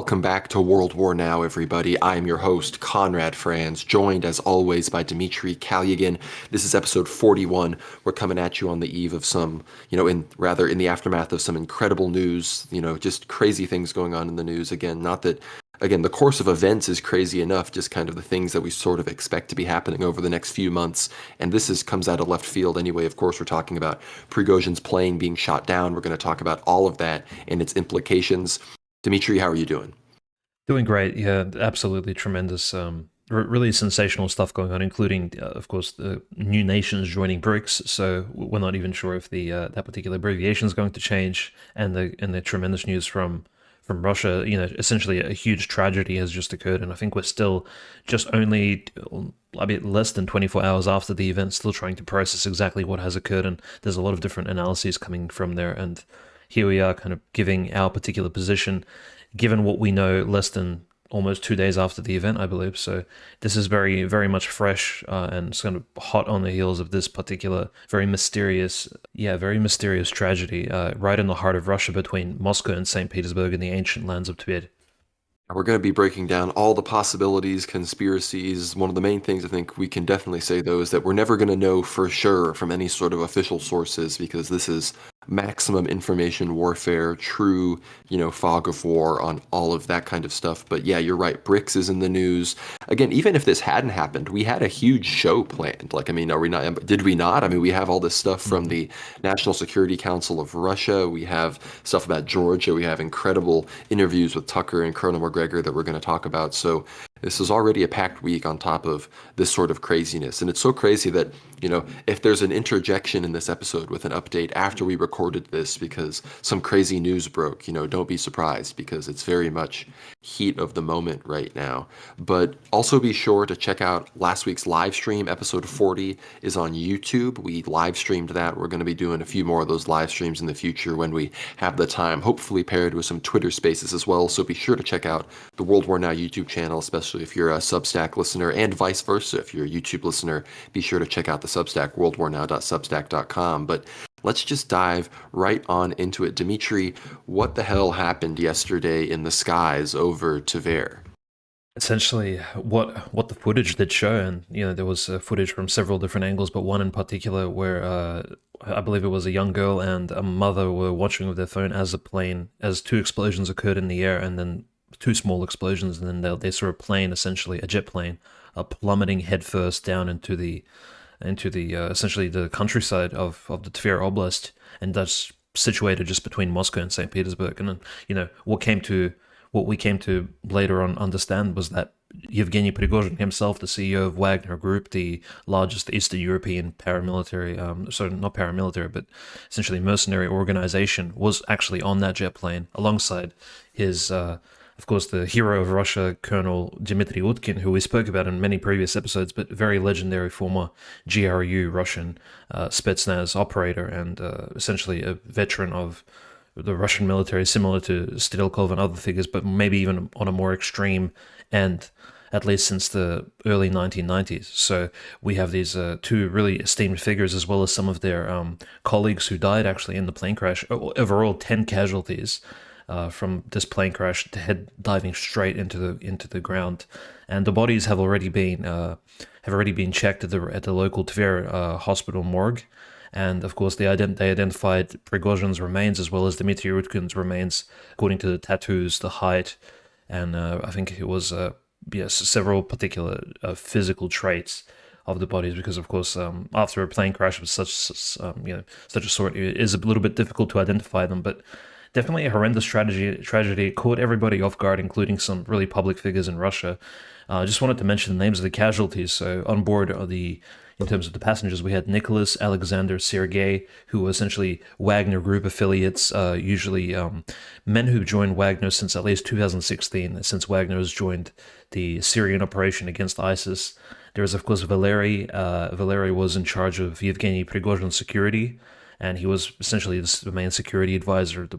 Welcome back to World War Now, everybody. I'm your host, Conrad Franz, joined as always by Dmitry Kalyagin. This is episode 41. We're coming at you on the eve of some, in the aftermath of some incredible news, just crazy things going on in the news. Again, not that, again, the course of events is crazy enough, just kind of the things that we sort of expect to be happening over the next few months. And comes out of left field anyway. Of course, we're talking about Prigozhin's plane being shot down. We're going to talk about all of that and its implications. Dmitry, how are you doing? Doing great, yeah, absolutely tremendous. Really sensational stuff going on, including, of course, the new nations joining Brics. So we're not even sure if the that particular abbreviation is going to change, and the tremendous news from Russia. Essentially a huge tragedy has just occurred, and I think we're still just only a bit less than 24 hours after the event, still trying to process exactly what has occurred. And there's a lot of different analyses coming from there, and here we are kind of giving our particular position, given what we know less than almost 2 days after the event, I believe. So this is very, very much fresh and it's kind of hot on the heels of this particular very mysterious tragedy right in the heart of Russia between Moscow and St. Petersburg in the ancient lands of Tibet. We're going to be breaking down all the possibilities, conspiracies. One of the main things I think we can definitely say, though, is that we're never going to know for sure from any sort of official sources because this is maximum information warfare, true, fog of war on all of that kind of stuff. But yeah, you're right. Brics is in the news. Again, even if this hadn't happened, we had a huge show planned. Like, I mean, are we not? Did we not? I mean, we have all this stuff from the National Security Council of Russia. We have stuff about Georgia. We have incredible interviews with Tucker and Colonel McGregor that we're going to talk about. So this is already a packed week on top of this sort of craziness. And it's so crazy that, if there's an interjection in this episode with an update after we recorded this because some crazy news broke, don't be surprised because it's very much heat of the moment right now. But also be sure to check out last week's live stream. Episode 40 is on YouTube. We live streamed that. We're going to be doing a few more of those live streams in the future when we have the time, hopefully paired with some Twitter spaces as well. So be sure to check out the World War Now YouTube channel, especially if you're a Substack listener, and vice versa. If you're a YouTube listener, be sure to check out the Substack, worldwarnow.substack.com. But let's just dive right on into it. Dmitry, what the hell happened yesterday in the skies over Tver? Essentially, what the footage did show, and there was footage from several different angles, but one in particular where I believe it was a young girl and a mother were watching with their phone as two explosions occurred in the air, and then two small explosions, and then they saw a plane, essentially a jet plane, plummeting headfirst down into the essentially the countryside of the Tver Oblast, and that's situated just between Moscow and St. Petersburg. And then, what we came to later on understand was that Yevgeny Prigozhin himself, the CEO of Wagner Group, the largest Eastern European paramilitary, not paramilitary, but essentially mercenary organization, was actually on that jet plane alongside his of course, the hero of Russia, Colonel Dmitry Utkin, who we spoke about in many previous episodes, but very legendary former GRU Russian Spetsnaz operator and essentially a veteran of the Russian military, similar to Strelkov and other figures, but maybe even on a more extreme end, at least since the early 1990s. So we have these two really esteemed figures, as well as some of their colleagues who died actually in the plane crash. Overall, 10 casualties from this plane crash, head diving straight into the ground, and the bodies have already been checked at the local Tver hospital morgue, and of course they identified Prigozhin's remains as well as Dmitry Utkin's remains according to the tattoos, the height, and I think it was several particular physical traits of the bodies, because of course after a plane crash of such a sort, it is a little bit difficult to identify them, but definitely a horrendous tragedy. It caught everybody off guard, including some really public figures in Russia. I just wanted to mention the names of the casualties. So on board in terms of the passengers, we had Nicholas, Alexander, Sergei, who were essentially Wagner Group affiliates, usually men who've joined Wagner since at least 2016, since Wagner has joined the Syrian operation against ISIS. There is, of course, Valery. Valery was in charge of Yevgeny Prigozhin's security, and he was essentially the main security advisor,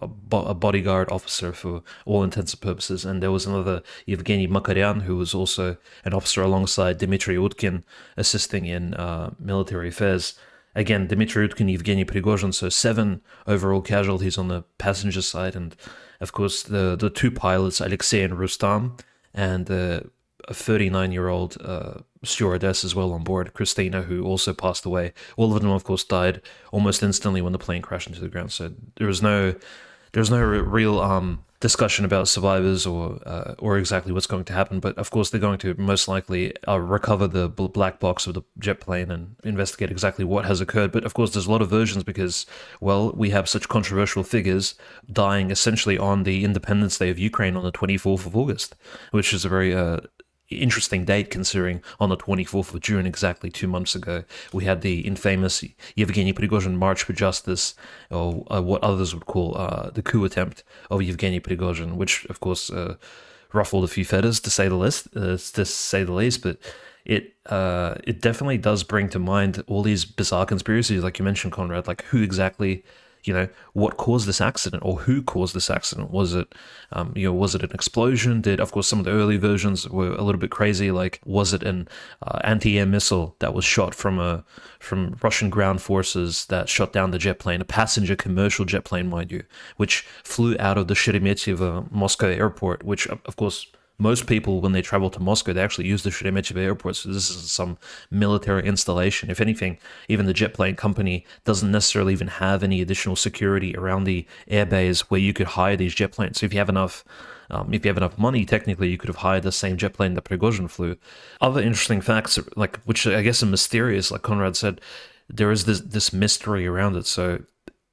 a bodyguard officer for all intents and purposes. And there was another Yevgeny Makaryan, who was also an officer alongside Dmitry Utkin, assisting in military affairs. again, Dmitry Utkin, Yevgeny Prigozhin, so 7 overall casualties on the passenger side, and of course the two pilots, Alexei and Rustam, and a 39-year-old stewardess as well on board, Christina, who also passed away. All of them, of course, died almost instantly when the plane crashed into the ground. So there's no real discussion about survivors or exactly what's going to happen. But of course, they're going to most likely recover the black box of the jet plane and investigate exactly what has occurred. But of course, there's a lot of versions because, well, we have such controversial figures dying essentially on the Independence Day of Ukraine on the 24th of August, which is a very interesting date considering on the 24th of June, exactly 2 months ago, we had the infamous Yevgeny Prigozhin March for Justice, or what others would call the coup attempt of Yevgeny Prigozhin, which of course ruffled a few feathers to say the least. But it definitely does bring to mind all these bizarre conspiracies, like you mentioned, Conrad. Like who exactly, what caused this accident, or who caused this accident? Was it, was it an explosion? Of course, some of the early versions were a little bit crazy. Like, was it an anti-air missile that was shot from Russian ground forces that shot down the jet plane, a passenger commercial jet plane, mind you, which flew out of the Sheremetyevo Moscow airport, which, of course, most people, when they travel to Moscow, they actually use the Sheremetyevo airport, so this is some military installation. If anything, even the jet plane company doesn't necessarily even have any additional security around the airbase where you could hire these jet planes. So if you have enough money, technically you could have hired the same jet plane that Prigozhin flew. Other interesting facts, like which I guess are mysterious, like Conrad said, there is this mystery around it. So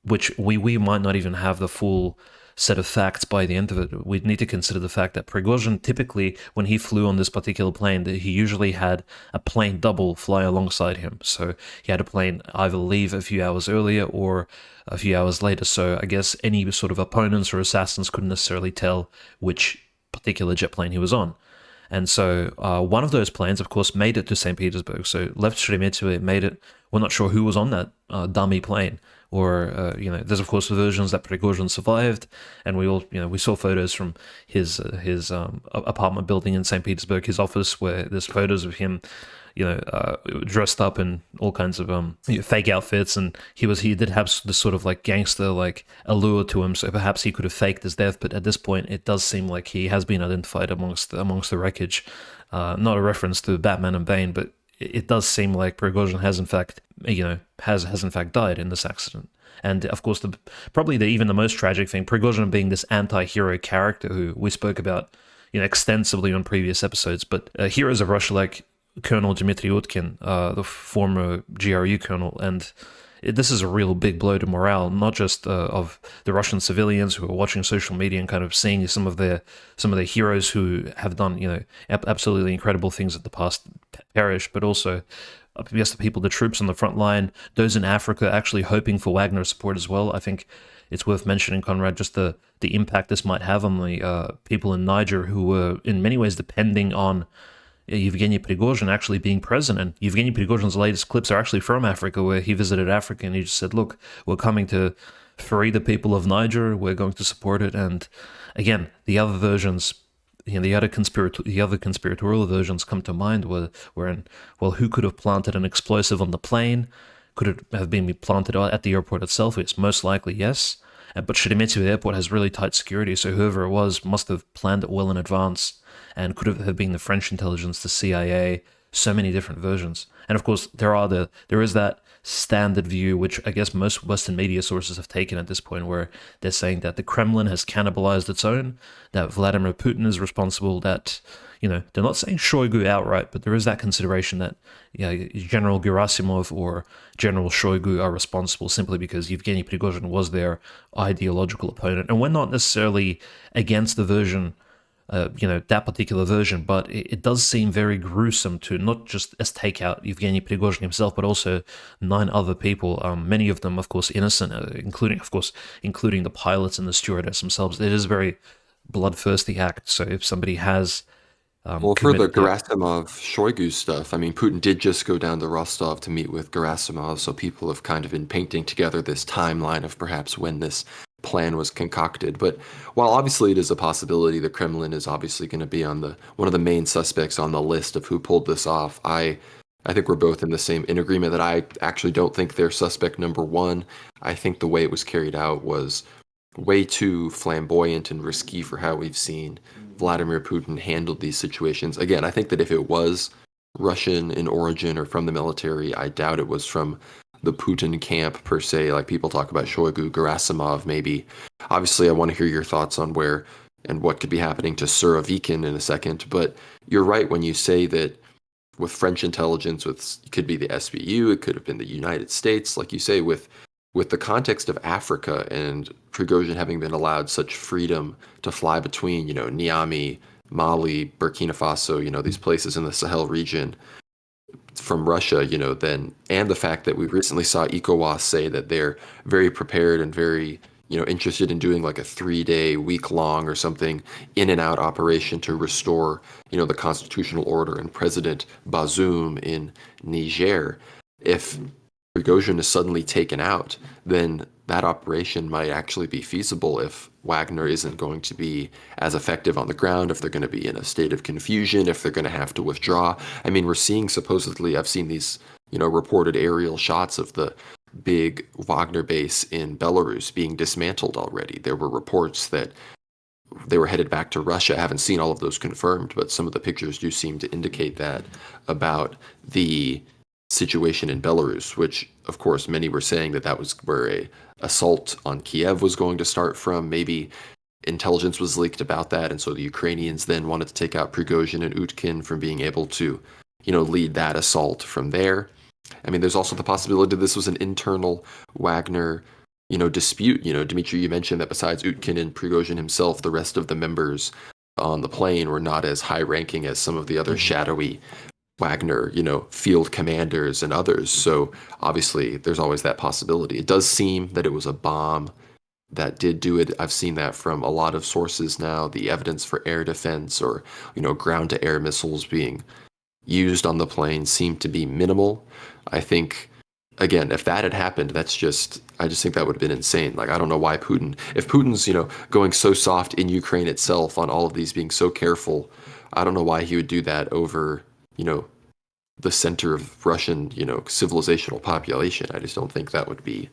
which we might not even have the full set of facts by the end of it. We'd need to consider the fact that Prigozhin, typically, when he flew on this particular plane, that he usually had a plane double fly alongside him. So he had a plane either leave a few hours earlier or a few hours later. So I guess any sort of opponents or assassins couldn't necessarily tell which particular jet plane he was on. And so one of those planes, of course, made it to St. Petersburg. So left Sheremetyevo, made it. We're not sure who was on that dummy plane. Or there's of course versions that Prigozhin survived, and we saw photos from his apartment building in St. Petersburg, his office, where there's photos of him, dressed up in all kinds of fake outfits, and he did have this sort of like gangster like allure to him, so perhaps he could have faked his death. But at this point, it does seem like he has been identified amongst the wreckage. Not a reference to Batman and Bane, but it does seem like Prigozhin has in fact died in this accident. And of course, probably even the most tragic thing, Prigozhin being this anti-hero character who we spoke about extensively on previous episodes, but heroes of Russia like Colonel Dmitry Utkin, the former GRU colonel, and this is a real big blow to morale, not just of the Russian civilians who are watching social media and kind of seeing some of the heroes who have done absolutely incredible things at the past perish, but also yes, the people, the troops on the front line, those in Africa actually hoping for Wagner support as well. I think it's worth mentioning, Conrad, just the impact this might have on the people in Niger who were in many ways depending on Yevgeny Prigozhin actually being present. And Yevgeny Prigozhin's latest clips are actually from Africa, where he visited Africa and he just said, look, we're coming to free the people of Niger, we're going to support it. And again, the other versions, the other conspiratorial versions come to mind wherein, well, who could have planted an explosive on the plane? Could it have been planted at the airport itself? It's most likely yes. But Sheremetyevo Airport has really tight security, so whoever it was must have planned it well in advance, and could have been the French intelligence, the CIA, so many different versions. And of course, there is that standard view, which I guess most Western media sources have taken at this point, where they're saying that the Kremlin has cannibalized its own, that Vladimir Putin is responsible, that, they're not saying Shoigu outright, but there is that consideration that General Gerasimov or General Shoigu are responsible simply because Yevgeny Prigozhin was their ideological opponent. And we're not necessarily against the version, that particular version, but it does seem very gruesome to not just as take out Yevgeny Prigozhin himself, but also 9 other people, many of them, of course, innocent, including the pilots and the stewardess themselves. It is a very bloodthirsty act. So if somebody has for the Gerasimov Shoigu stuff, I mean, Putin did just go down to Rostov to meet with Gerasimov, so people have kind of been painting together this timeline of perhaps when this plan was concocted. But while obviously it is a possibility, the Kremlin is obviously going to be on one of the main suspects on the list of who pulled this off. I I think we're both in agreement that I actually don't think they're suspect number one. I think the way it was carried out was way too flamboyant and risky for how we've seen Vladimir Putin handle these situations. Again, I think that if it was Russian in origin or from the military, I doubt it was from the Putin camp per se. Like people talk about Shoigu, Gerasimov, maybe. Obviously, I want to hear your thoughts on where and what could be happening to Surovikin in a second. But you're right when you say that with French intelligence, with it could be the SBU, it could have been the United States, like you say, with the context of Africa and Prigozhin having been allowed such freedom to fly between, Niamey, Mali, Burkina Faso, these places in the Sahel region from Russia, then, and the fact that we recently saw ECOWAS say that they're very prepared and very, interested in doing like a 3-day, week-long or something in and out operation to restore, the constitutional order and President Bazoum in Niger. If Prigozhin is suddenly taken out, then that operation might actually be feasible if Wagner isn't going to be as effective on the ground, if they're going to be in a state of confusion, if they're going to have to withdraw. I mean, we're seeing supposedly, I've seen these, reported aerial shots of the big Wagner base in Belarus being dismantled already. There were reports that they were headed back to Russia. I haven't seen all of those confirmed, but some of the pictures do seem to indicate that about the situation in Belarus, which of course many were saying that that was where a assault on Kiev was going to start from. Maybe intelligence was leaked about that, and so the Ukrainians then wanted to take out Prigozhin and Utkin from being able to, lead that assault from there. I mean, there's also the possibility that this was an internal Wagner, dispute. Dmitry, you mentioned that besides Utkin and Prigozhin himself, the rest of the members on the plane were not as high ranking as some of the other shadowy Wagner, field commanders and others. So obviously there's always that possibility. It does seem that it was a bomb that did do it. I've seen that from a lot of sources now. The evidence for air defense or, ground to air missiles being used on the plane seemed to be minimal. I think, again, if that had happened, I just think that would have been insane. Like, I don't know why if Putin's, going so soft in Ukraine itself on all of these being so careful, I don't know why he would do that over, the center of Russian, civilizational population. I just don't think that would be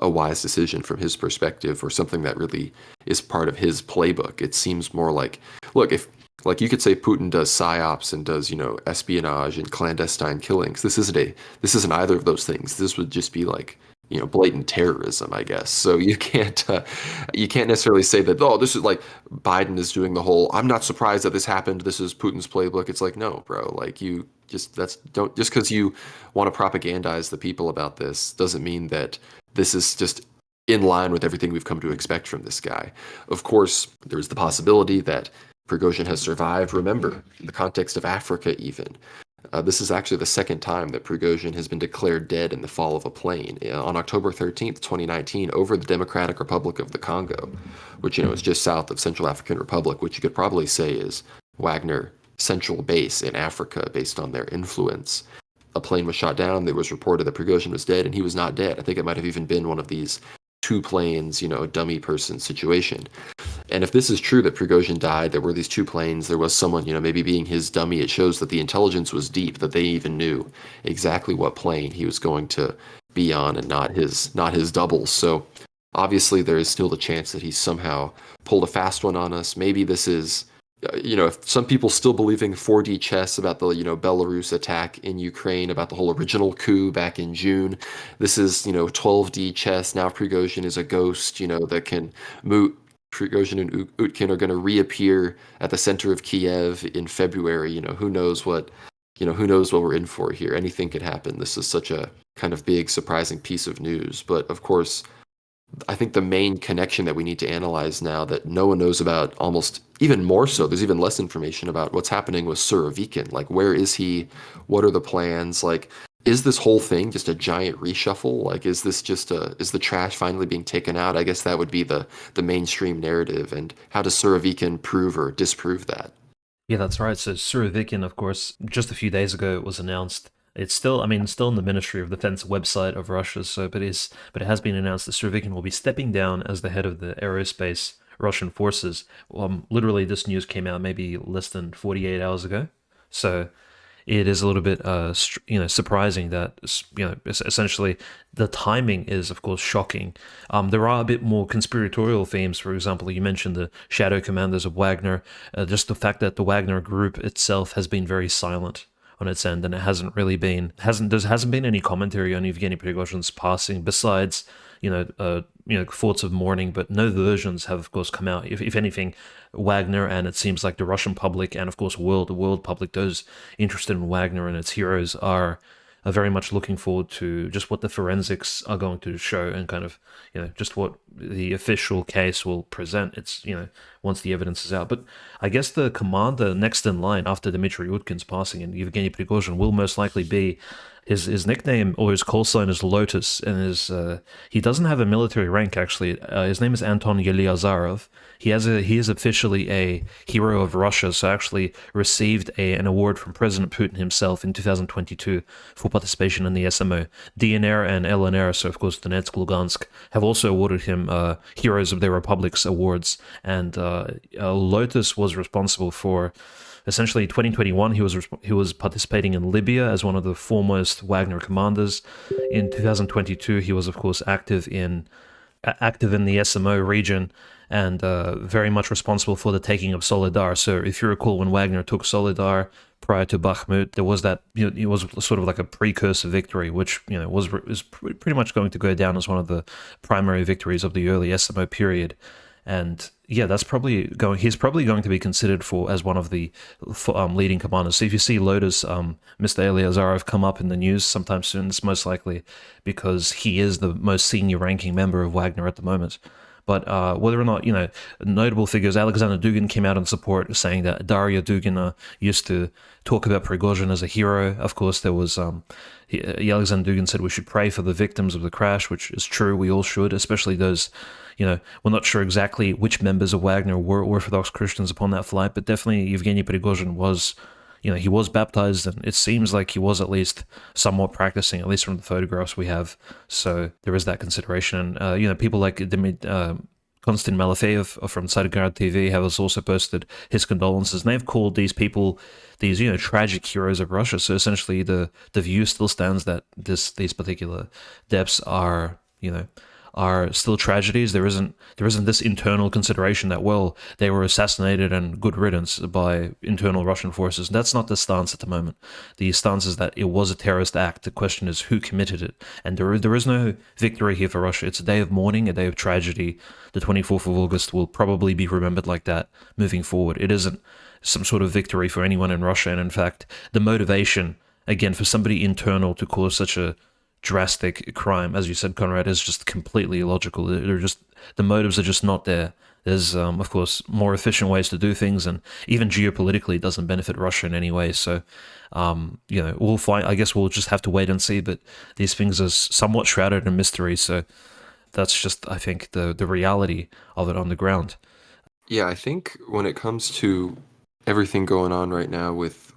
a wise decision from his perspective or something that really is part of his playbook. It seems more like, look, if like you could say Putin does psyops and does, espionage and clandestine killings. This isn't either of those things. This would just be like, blatant terrorism, I guess. So you can't necessarily say that, oh, this is like Biden is doing the whole, I'm not surprised that this happened. This is Putin's playbook. It's like, no, bro, like you don't, just because you want to propagandize the people about this doesn't mean that this is just in line with everything we've come to expect from this guy. Of course, there's the possibility that Prigozhin has survived. Remember, in the context of Africa, even. This is actually the second time that Prigozhin has been declared dead in the fall of a plane. On October 13th, 2019, over the Democratic Republic of the Congo, which, is just south of Central African Republic, which you could probably say is Wagner central base in Africa based on their influence. A plane was shot down. It was reported that Prigozhin was dead, and he was not dead. I think it might have even been one of these two planes, dummy person situation. And if this is true that Prigozhin died, there were these two planes, there was someone, maybe being his dummy, it shows that the intelligence was deep, that they even knew exactly what plane he was going to be on and not his doubles. So obviously there is still the chance that he somehow pulled a fast one on us. Maybe this is, if some people still believing 4D chess about the, Belarus attack in Ukraine, about the whole original coup back in June. This is, 12D chess. Now Prigozhin is a ghost, that can move. Prigozhin and Utkin are going to reappear at the center of Kiev in February. Who knows what we're in for here. Anything could happen. This is such a kind of big, surprising piece of news. But of course, I think the main connection that we need to analyze now that no one knows about, almost even more so, there's even less information about what's happening with Surovikin. Like, where is he? What are the plans? Like, is this whole thing just a giant reshuffle? Like, is the trash finally being taken out? I guess that would be the mainstream narrative. And how does Surovikin prove or disprove that? Yeah, that's right. So Surovikin, of course, just a few days ago it was announced. It's still, I mean, still in the Ministry of Defense website of Russia. So, but it has been announced that Surovikin will be stepping down as the head of the aerospace Russian forces. Literally, this news came out maybe less than 48 hours ago. So, it is a little bit surprising that essentially the timing is of course shocking. There are a bit more conspiratorial themes. For example, you mentioned the shadow commanders of Wagner. Just the fact that the Wagner group itself has been very silent on its end, and it hasn't really been hasn't been any commentary on Evgeny Prigozhin's passing besides thoughts of mourning, but no versions have of course come out. If anything, Wagner and it seems like the Russian public and of course the world public, those interested in Wagner and its heroes are very much looking forward to just what the forensics are going to show and kind of just what the official case will present. It's once the evidence is out. But I guess the commander next in line after Dmitry Utkin's passing and Yevgeny Prigozhin will most likely be his nickname or his call sign is Lotus, and he doesn't have a military rank actually. His name is Anton Yeliazarov. He is officially a hero of Russia, so actually received an award from President Putin himself in 2022 for participation in the SMO. DNR and LNR, so of course Donetsk, Lugansk, have also awarded him Heroes of their Republics awards, and Lotus was responsible for. Essentially, 2021, he was participating in Libya as one of the foremost Wagner commanders. In 2022, he was of course active in the SMO region and very much responsible for the taking of Solidar. So, if you recall, when Wagner took Solidar prior to Bakhmut, there was that it was sort of like a precursor victory, which was pretty much going to go down as one of the primary victories of the early SMO period. And yeah, he's probably going to be considered as one of the leading commanders. So if you see Lotus, Mr. Eliazarov come up in the news sometime soon, it's most likely because he is the most senior ranking member of Wagner at the moment. But whether or not, notable figures, Alexander Dugin came out in support, saying that Daria Dugina used to talk about Prigozhin as a hero. Of course, there was, Alexander Dugin said we should pray for the victims of the crash, which is true, we all should, especially those, we're not sure exactly which members of Wagner were Orthodox Christians upon that flight, but definitely Yevgeny Prigozhin was, he was baptized, and it seems like he was at least somewhat practicing, at least from the photographs we have. So there is that consideration. And, people like Konstantin Malafeyev from Tsargrad TV have also posted his condolences, and they've called these people these tragic heroes of Russia. So essentially, the view still stands that these particular deaths are are still tragedies. There isn't this internal consideration that, well, they were assassinated and good riddance by internal Russian forces. That's not the stance at the moment. The stance is that it was a terrorist act. The question is who committed it, and there is no victory here for Russia. It's a day of mourning, a day of tragedy. The 24th of August will probably be remembered like that moving forward. It isn't some sort of victory for anyone in Russia, and in fact, the motivation, again, for somebody internal to cause such a drastic crime, as you said, Conrad, is just completely illogical. The motives are just not there. There's, of course, more efficient ways to do things, and even geopolitically, it doesn't benefit Russia in any way. So, we'll find. I guess we'll just have to wait and see. But these things are somewhat shrouded in mystery. So, that's just, I think, the reality of it on the ground. Yeah, I think when it comes to everything going on right now with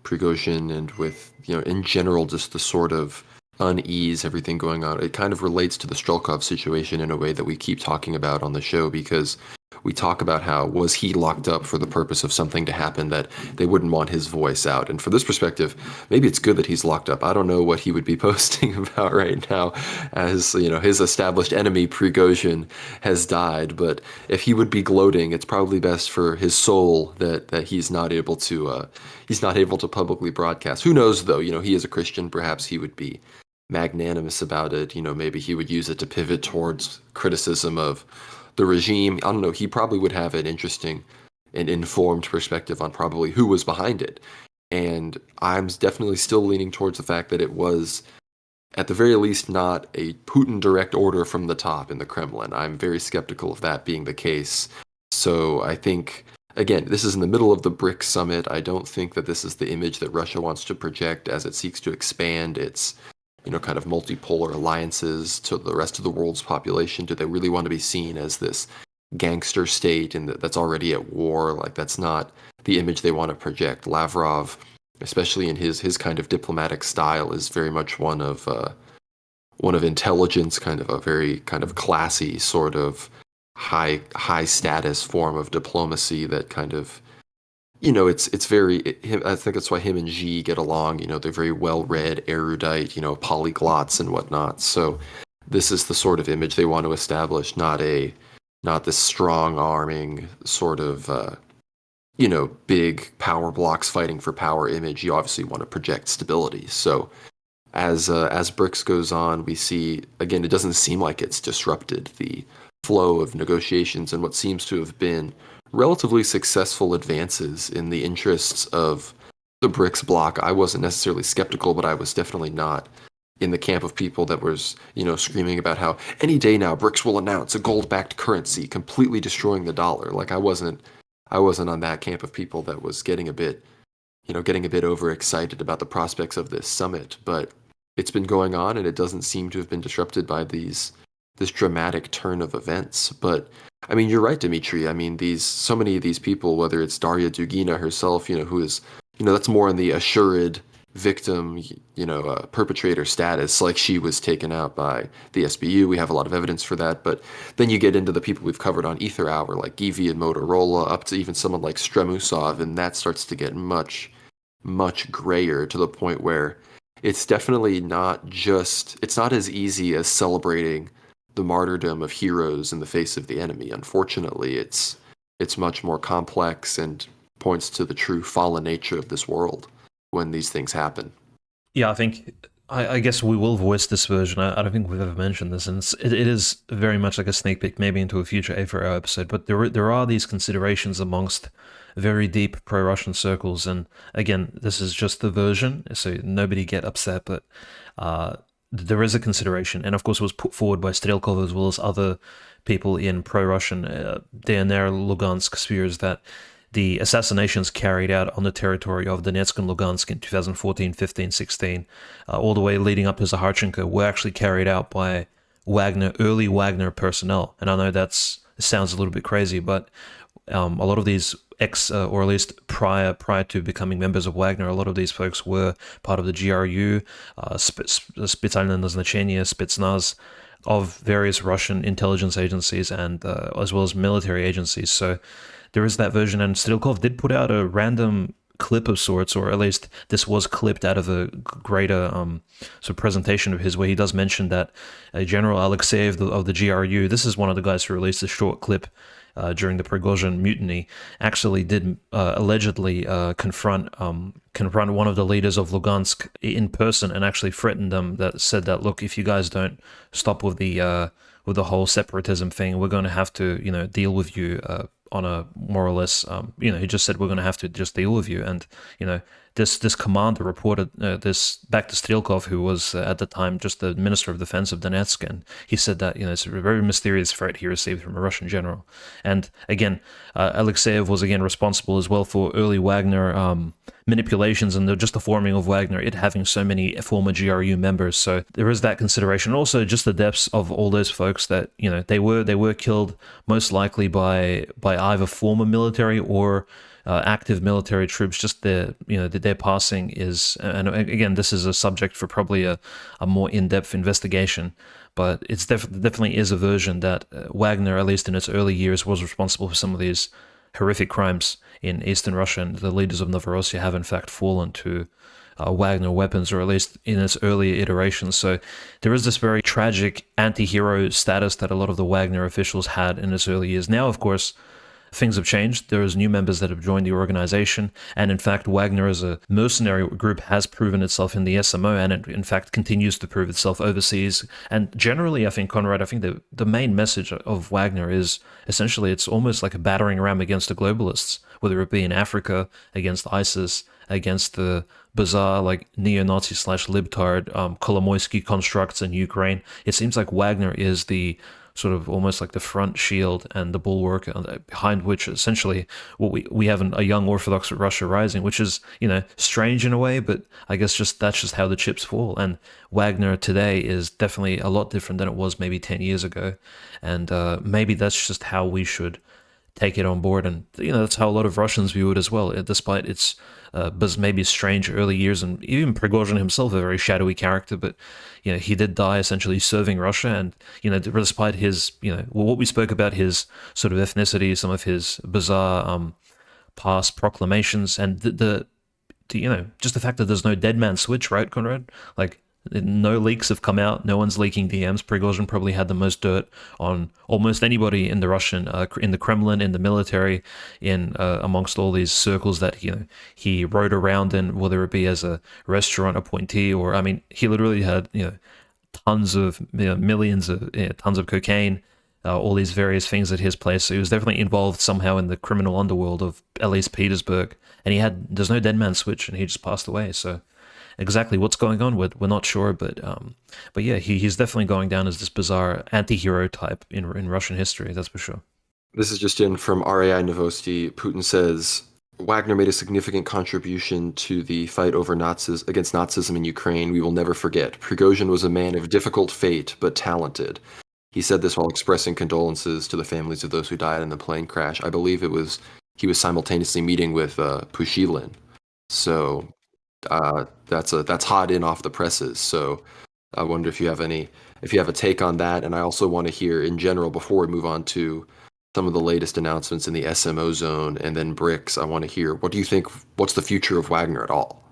Prigozhin and with in general just the sort of unease, everything going on, it kind of relates to the Strelkov situation in a way that we keep talking about on the show, because we talk about how was he locked up for the purpose of something to happen that they wouldn't want his voice out. And from this perspective, maybe it's good that he's locked up. I don't know what he would be posting about right now, as his established enemy Prigozhin has died. But if he would be gloating, it's probably best for his soul that he's not able to publicly broadcast. Who knows though? He is a Christian. Perhaps he would be magnanimous about it. Maybe he would use it to pivot towards criticism of the regime. I don't know. He probably would have an interesting and informed perspective on probably who was behind it. And I'm definitely still leaning towards the fact that it was, at the very least, not a Putin direct order from the top in the Kremlin. I'm very skeptical of that being the case. So I think, again, this is in the middle of the Brics summit. I don't think that this is the image that Russia wants to project as it seeks to expand its kind of multipolar alliances to the rest of the world's population. Do they really want to be seen as this gangster state and that's already at war? Like, that's not the image they want to project. Lavrov, especially in his kind of diplomatic style, is very much one of intelligence, kind of a very kind of classy sort of high status form of diplomacy that kind of it's very him. I think that's why him and Xi get along. They're very well-read, erudite, polyglots and whatnot. So this is the sort of image they want to establish, not this strong-arming sort of big power blocks fighting for power image. You obviously want to project stability. So as Brics goes on, we see again, it doesn't seem like it's disrupted the flow of negotiations and what seems to have been relatively successful advances in the interests of the Brics bloc. I wasn't necessarily skeptical, but I was definitely not in the camp of people that was, screaming about how any day now Brics will announce a gold-backed currency, completely destroying the dollar. Like I wasn't on that camp of people that was getting a bit overexcited about the prospects of this summit, but it's been going on and it doesn't seem to have been disrupted by this dramatic turn of events. But I mean, you're right, Dimitri. I mean, these so many of these people, whether it's Daria Dugina herself, who is, that's more in the assured victim, perpetrator status. Like she was taken out by the SBU. We have a lot of evidence for that. But then you get into the people we've covered on Ether Hour, like Givi and Motorola, up to even someone like Stremusov, and that starts to get much, much grayer to the point where it's definitely it's not as easy as celebrating the martyrdom of heroes in the face of the enemy. Unfortunately, it's much more complex and points to the true fallen nature of this world when these things happen. Yeah, I think I guess we will voice this version. I don't think we've ever mentioned this, and it is very much like a sneak peek, maybe into a future A4O episode. But there are these considerations amongst very deep pro-Russian circles, and again, this is just the version, so nobody get upset. But there is a consideration, and of course, it was put forward by Strelkov as well as other people in pro-Russian DNR Lugansk spheres that the assassinations carried out on the territory of Donetsk and Lugansk in 2014, 15, 16, all the way leading up to Zakharchenko, were actually carried out by early Wagner personnel. And I know that sounds a little bit crazy, but a lot of these or at least prior to becoming members of Wagner, a lot of these folks were part of the GRU, Специальное назначение, Spetsnaz, of various Russian intelligence agencies and as well as military agencies. So there is that version, and Strelkov did put out a random clip of sorts, or at least this was clipped out of a greater sort of presentation of his, where he does mention that General Alexeyev of the GRU, this is one of the guys who released a short clip during the Prigozhin mutiny, actually did allegedly confront one of the leaders of Lugansk in person and actually threatened them. That said that, look, if you guys don't stop with the whole separatism thing, we're going to have to deal with you on a more or less he just said we're going to have to just deal with you. And this commander reported this back to Strelkov, who was at the time just the Minister of Defense of Donetsk, and he said that it's a very mysterious threat he received from a Russian general. And again, Alexeyev was again responsible as well for early Wagner manipulations and just the forming of Wagner, it having so many former GRU members. So there is that consideration. Also, just the depths of all those folks that they were killed most likely by either former military or active military troops. Just their passing is, and again, this is a subject for probably a more in-depth investigation. But it's definitely is a version that Wagner, at least in its early years, was responsible for some of these horrific crimes in Eastern Russia, and the leaders of Novorossiya have in fact fallen to Wagner weapons, or at least in its early iterations. So there is this very tragic anti-hero status that a lot of the Wagner officials had in its early years. Now, of course, things have changed. There's new members that have joined the organization, and in fact, Wagner as a mercenary group has proven itself in the SMO, and it in fact continues to prove itself overseas. And generally, I think, Conrad, the main message of Wagner is essentially it's almost like a battering ram against the globalists, whether it be in Africa, against ISIS, against the bizarre like neo-Nazi / libtard Kolomoisky constructs in Ukraine. It seems like Wagner is the sort of almost like the front shield and the bulwark behind which essentially what we have a young Orthodox Russia rising, which is strange in a way, but I guess that's just how the chips fall. And Wagner today is definitely a lot different than it was maybe 10 years ago, and maybe that's just how we should take it on board. And that's how a lot of Russians view it as well, despite its maybe strange early years. And even Prigozhin himself, a very shadowy character, but he did die essentially serving Russia. And despite his what we spoke about, his sort of ethnicity, some of his bizarre past proclamations, and just the fact that there's no dead man switch, right, Conrad? Like, no leaks have come out. No one's leaking DMs. Prigozhin probably had the most dirt on almost anybody in the Russian, in the Kremlin, in the military, in amongst all these circles that he rode around in, whether it be as a restaurant appointee or, I mean, he literally had tons of millions of tons of cocaine, all these various things at his place. So he was definitely involved somehow in the criminal underworld of at least Petersburg. And there's no dead man switch, and he just passed away. So exactly what's going on we're not sure, but yeah, he's definitely going down as this bizarre anti-hero type in Russian history, that's for sure. This is just in from RAI Novosti. Putin says Wagner made a significant contribution to the fight over against Nazism in Ukraine. We will never forget. Prigozhin was a man of difficult fate, but talented. He said this while expressing condolences to the families of those who died in the plane crash. I believe he was simultaneously meeting with Pushilin. So that's hot in off the presses. So I wonder if you have a take on that. And I also want to hear in general, before we move on to some of the latest announcements in the SMO zone and then Brics, I want to hear, what do you think, what's the future of Wagner at all?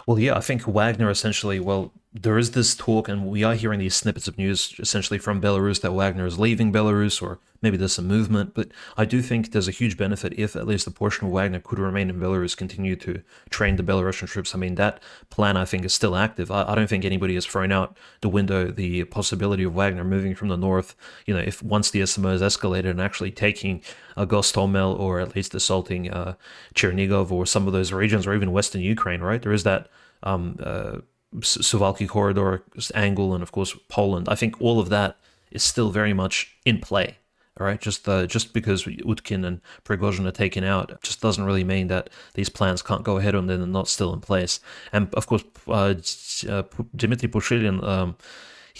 Well, yeah, I think Wagner essentially, well, there is this talk, and we are hearing these snippets of news essentially from Belarus that Wagner is leaving Belarus, or maybe there's some movement. But I do think there's a huge benefit if at least a portion of Wagner could remain in Belarus, continue to train the Belarusian troops. I mean, that plan, I think, is still active. I don't think anybody has thrown out the window the possibility of Wagner moving from the north, if once the SMO is escalated and actually taking Gostomel, or at least assaulting Chernigov or some of those regions, or even western Ukraine, right? There is that Suwalki corridor angle, and of course Poland. I think all of that is still very much in play. All right, just because Utkin and Prigozhin are taken out, just doesn't really mean that these plans can't go ahead and they're not still in place. And of course, Dmitry Pushilin.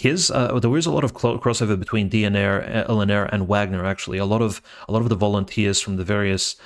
There is a lot of crossover between DNR, LNR, and Wagner. Actually, a lot of the volunteers from the various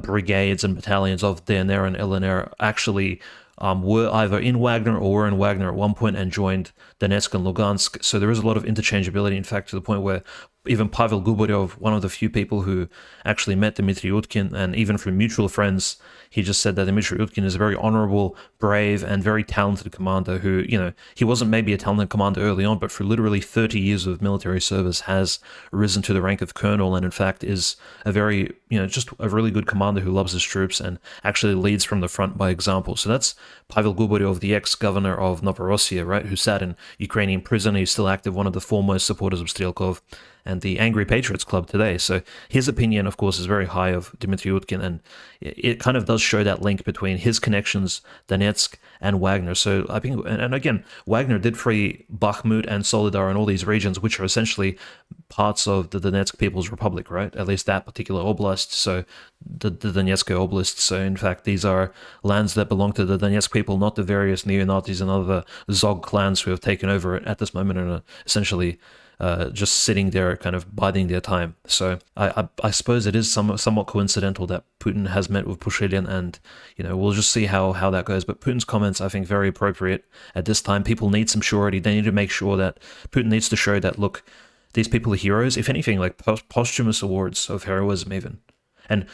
brigades and battalions of DNR and LNR actually were either in Wagner or were in Wagner at one point and joined Donetsk and Lugansk. So there is a lot of interchangeability, in fact, to the point where even Pavel Gubaryov, one of the few people who actually met Dmitry Utkin, and even from mutual friends, he just said that Dmitry Utkin is a very honorable, brave, and very talented commander who, he wasn't maybe a talented commander early on, but for literally 30 years of military service has risen to the rank of colonel, and in fact is a very, just a really good commander who loves his troops and actually leads from the front by example. So that's Pavel Gubaryov, the ex-governor of Novorossiya, right, who sat in Ukrainian prison. He's still active, one of the foremost supporters of Strelkov and the Angry Patriots Club today. So his opinion, of course, is very high of Dmitry Utkin, and it kind of does show that link between his connections, Donetsk, and Wagner. So I think, and again, Wagner did free Bakhmut and Solidar and all these regions, which are essentially parts of the Donetsk People's Republic, right? At least that particular oblast, so the Donetsk Oblast. So in fact, these are lands that belong to the Donetsk people, not the various neo-Nazis and other Zog clans who have taken over it at this moment and are essentially just sitting there, kind of biding their time. So I suppose it is somewhat coincidental that Putin has met with Pushilin, and we'll just see how that goes. But Putin's comments, I think, very appropriate at this time. People need some surety. They need to make sure that Putin needs to show that, look, these people are heroes. If anything, like posthumous awards of heroism, even. And,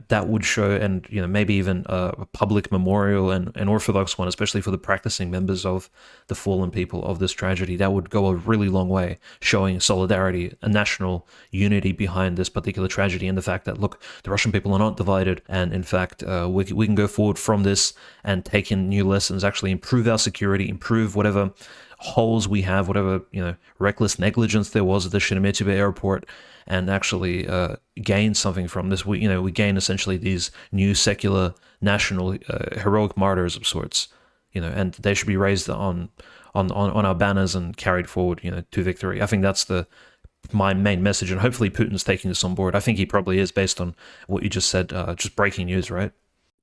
that would show, and, maybe even a public memorial, and an Orthodox one, especially for the practicing members of the fallen people of this tragedy. That would go a really long way, showing solidarity, a national unity behind this particular tragedy, and the fact that, look, the Russian people are not divided, and in fact, we can go forward from this and take in new lessons, actually improve our security, improve whatever holes we have, whatever reckless negligence there was at the Sheremetyevo airport, and actually gain something from this. We gain essentially these new secular national heroic martyrs of sorts, and they should be raised on our banners and carried forward, to victory. I think that's my main message, and hopefully Putin's taking this on board. I think he probably is, based on what you just said. Just breaking news, right?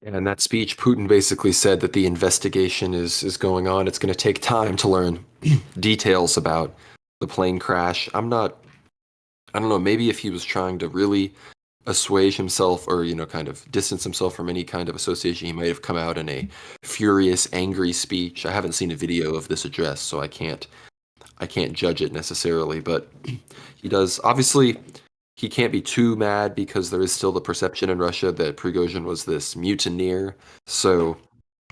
And in that speech, Putin basically said that the investigation is going on. It's going to take time to learn details about the plane crash. I don't know, maybe if he was trying to really assuage himself, or, kind of distance himself from any kind of association, he might have come out in a furious, angry speech. I haven't seen a video of this address, so I can't judge it necessarily, but he does. Obviously, he can't be too mad because there is still the perception in Russia that Prigozhin was this mutineer. So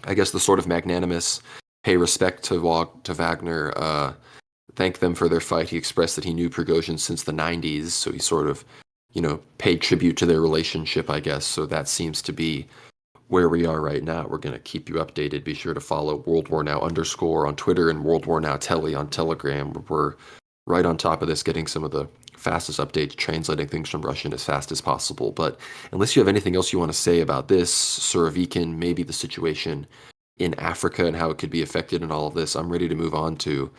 I guess the sort of magnanimous pay respect to Wagner, thank them for their fight. He expressed that he knew Prigozhin since the 90s, so he sort of, paid tribute to their relationship, I guess. So that seems to be where we are right now. We're going to keep you updated. Be sure to follow World War Now _ on Twitter and World War Now Telly on Telegram. We're right on top of this, getting some of the fastest updates, translating things from Russian as fast as possible. But unless you have anything else you want to say about this, Surovikin, maybe the situation in Africa and how it could be affected in all of this, I'm ready to move on to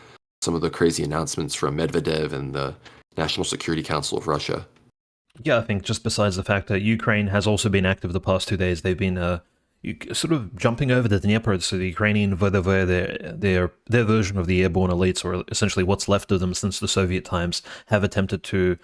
some of the crazy announcements from Medvedev and the National Security Council of Russia. Yeah, I think just besides the fact that Ukraine has also been active the past 2 days, they've been sort of jumping over the Dnieper, so the Ukrainian VDV, their version of the airborne elites, or essentially what's left of them since the Soviet times, have attempted to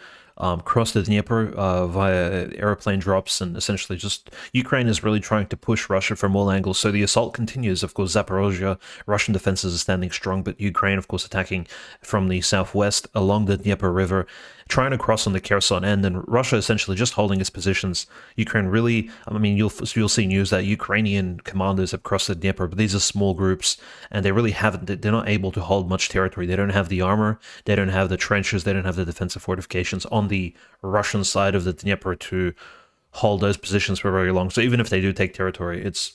cross the Dnieper via airplane drops, and essentially just Ukraine is really trying to push Russia from all angles. So the assault continues. Of course, Zaporozhye, Russian defenses are standing strong, but Ukraine, of course, attacking from the southwest along the Dnieper River, trying to cross on the Kherson end, and Russia essentially just holding its positions. Ukraine really, I mean, you'll see news that Ukrainian commanders have crossed the Dnieper, but these are small groups, and they really haven't, they're not able to hold much territory. They don't have the armor, they don't have the trenches, they don't have the defensive fortifications on the Russian side of the Dnieper to hold those positions for very long. So even if they do take territory, it's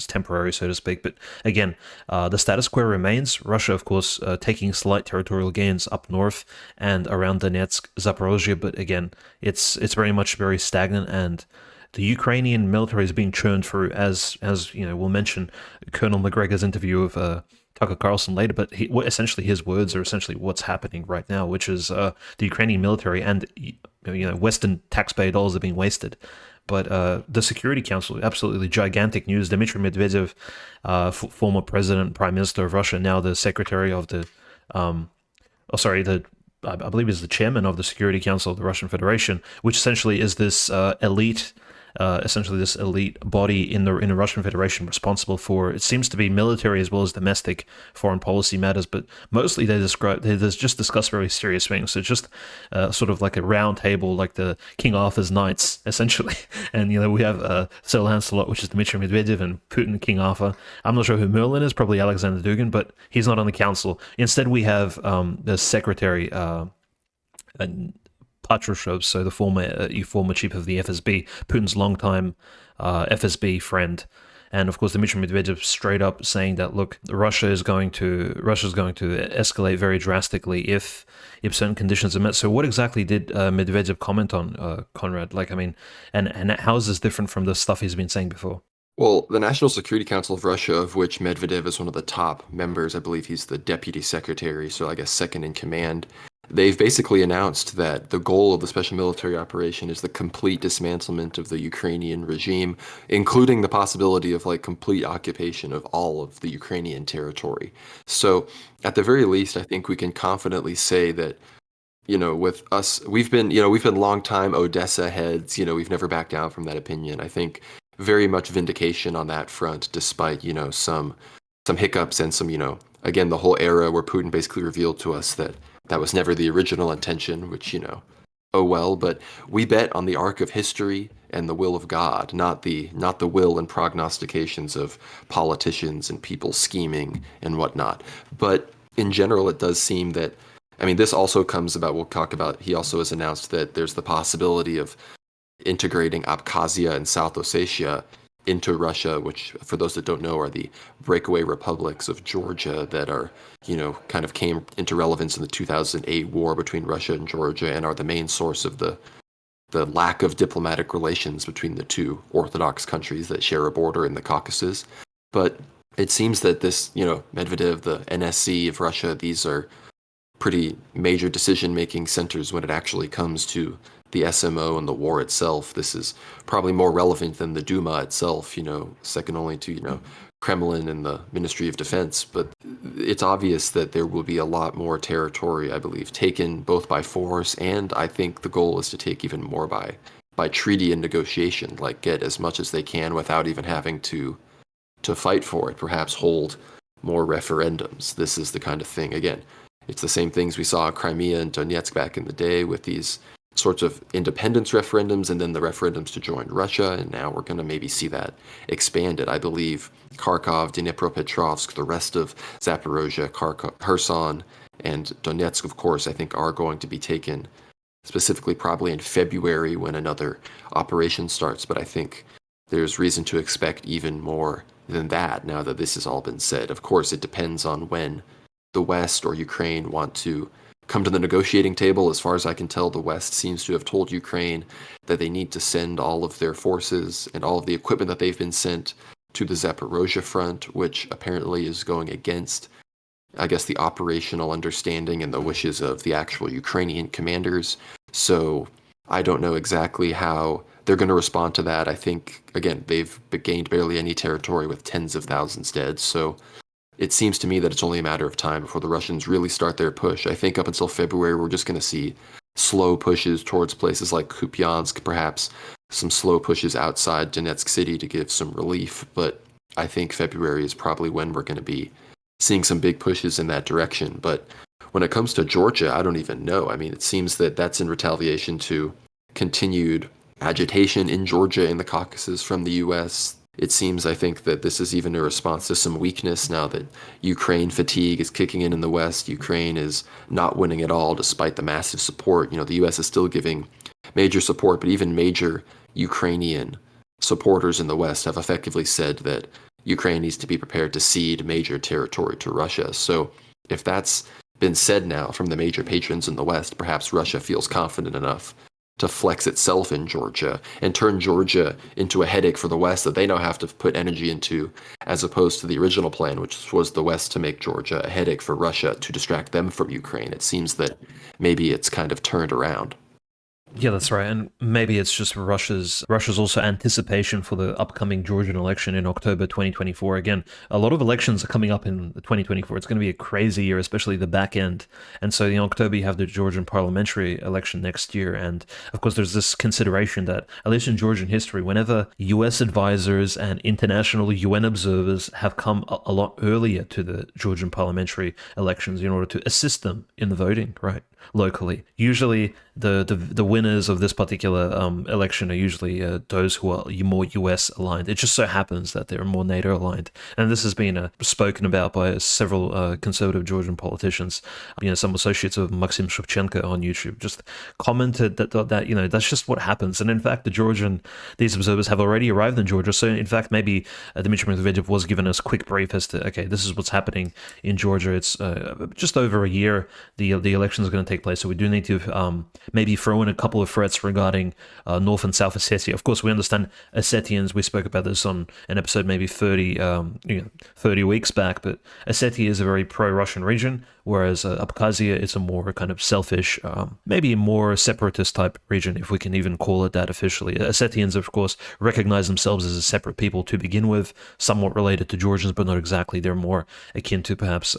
temporary, so to speak. But again, the status quo remains. Russia, of course, taking slight territorial gains up north and around Donetsk, Zaporozhye. But again, it's very stagnant, and the Ukrainian military is being churned through. As we'll mention Colonel McGregor's interview of Tucker Carlson later, but essentially his words are essentially what's happening right now, which is the Ukrainian military and Western taxpayer dollars are being wasted. But the Security Council, absolutely gigantic news. Dmitry Medvedev, former president, prime minister of Russia, now the secretary of the, I believe is the chairman of the Security Council of the Russian Federation, which essentially is this elite body in the Russian Federation responsible for, it seems to be military as well as domestic foreign policy matters, but mostly they just discuss very serious things. So it's just sort of like a round table, like the King Arthur's knights, essentially. And we have Sir Lancelot, which is Dmitry Medvedev, and Putin, King Arthur. I'm not sure who Merlin is, probably Alexander Dugin, but he's not on the council. Instead, we have the secretary, Patrushev, so the former chief of the FSB, Putin's longtime FSB friend, and of course Dmitry Medvedev straight up saying that, look, Russia's going to escalate very drastically if certain conditions are met. So what exactly did Medvedev comment on, Conrad? And how is this different from the stuff he's been saying before? Well, the National Security Council of Russia, of which Medvedev is one of the top members, I believe he's the deputy secretary, so I guess second in command. They've basically announced that the goal of the special military operation is the complete dismantlement of the Ukrainian regime, including the possibility of complete occupation of all of the Ukrainian territory. So at the very least, I think we can confidently say that, with us, we've been long time Odessa heads, we've never backed down from that opinion. I think very much vindication on that front, despite, some hiccups and some, again, the whole era where Putin basically revealed to us that was never the original intention, which, oh well, but we bet on the arc of history and the will of God, not the will and prognostications of politicians and people scheming and whatnot. But in general, it does seem that, this also comes about, we'll talk about, he also has announced that there's the possibility of integrating Abkhazia and South Ossetia into Russia, which, for those that don't know, are the breakaway republics of Georgia that are, kind of came into relevance in the 2008 war between Russia and Georgia, and are the main source of the lack of diplomatic relations between the two Orthodox countries that share a border in the Caucasus. But it seems that this, Medvedev, the NSC of Russia, these are pretty major decision-making centers when it actually comes to the SMO and the war itself. This is probably more relevant than the Duma itself, second only to, Kremlin and the Ministry of Defense. But it's obvious that there will be a lot more territory, I believe, taken both by force, and I think the goal is to take even more by treaty and negotiation, get as much as they can without even having to fight for it, perhaps hold more referendums. This is the kind of thing, again, it's the same things we saw in Crimea and Donetsk back in the day with these sorts of independence referendums and then the referendums to join Russia, and now we're going to maybe see that expanded. I believe Kharkov, Dnipropetrovsk, the rest of Zaporozhye, Kherson, and Donetsk, of course, I think are going to be taken specifically probably in February when another operation starts, but I think there's reason to expect even more than that now that this has all been said. Of course, it depends on when the West or Ukraine want to come to the negotiating table. As far as I can tell, the West seems to have told Ukraine that they need to send all of their forces and all of the equipment that they've been sent to the Zaporozhye front, which apparently is going against, I guess, the operational understanding and the wishes of the actual Ukrainian commanders. So I don't know exactly how they're going to respond to that. I think, again, they've gained barely any territory with tens of thousands dead. So it seems to me that it's only a matter of time before the Russians really start their push. I think up until February, we're just going to see slow pushes towards places like Kupiansk, perhaps some slow pushes outside Donetsk City to give some relief. But I think February is probably when we're going to be seeing some big pushes in that direction. But when it comes to Georgia, I don't even know. I mean, it seems that that's in retaliation to continued agitation in Georgia in the Caucasus from the U.S. It seems, I think, that this is even a response to some weakness now that Ukraine fatigue is kicking in the West. Ukraine is not winning at all despite the massive support. You know, the U.S. is still giving major support, but even major Ukrainian supporters in the West have effectively said that Ukraine needs to be prepared to cede major territory to Russia. So if that's been said now from the major patrons in the West, perhaps Russia feels confident enough to flex itself in Georgia and turn Georgia into a headache for the West that they now have to put energy into, as opposed to the original plan, which was the West to make Georgia a headache for Russia to distract them from Ukraine. It seems that maybe it's kind of turned around. Yeah, that's right. And maybe it's just Russia's also anticipation for the upcoming Georgian election in October 2024. Again, a lot of elections are coming up in 2024. It's going to be a crazy year, especially the back end. And so in October, you have the Georgian parliamentary election next year. And of course, there's this consideration that, at least in Georgian history, whenever US advisors and international UN observers have come a lot earlier to the Georgian parliamentary elections in order to assist them in the voting, right? Locally, usually the winners of this particular election are usually those who are more US aligned. It just so happens that they're more NATO aligned, and this has been spoken about by several conservative Georgian politicians. You know, some associates of Maxim Shevchenko on YouTube just commented that you know, that's just what happens. And in fact, these observers have already arrived in Georgia. So in fact, maybe Dmitry Medvedev was given us a quick brief as to, okay, this is what's happening in Georgia. It's just over a year. The election is going to take place, so we do need to maybe throw in a couple of threats regarding North and South Ossetia. Of course, we understand Ossetians. We spoke about this on an episode maybe 30 weeks back, but Ossetia is a very pro-Russian region, whereas Abkhazia is a more kind of selfish, maybe a more separatist type region, if we can even call it that officially. Ossetians, of course, recognize themselves as a separate people to begin with, somewhat related to Georgians, but not exactly. They're more akin to perhaps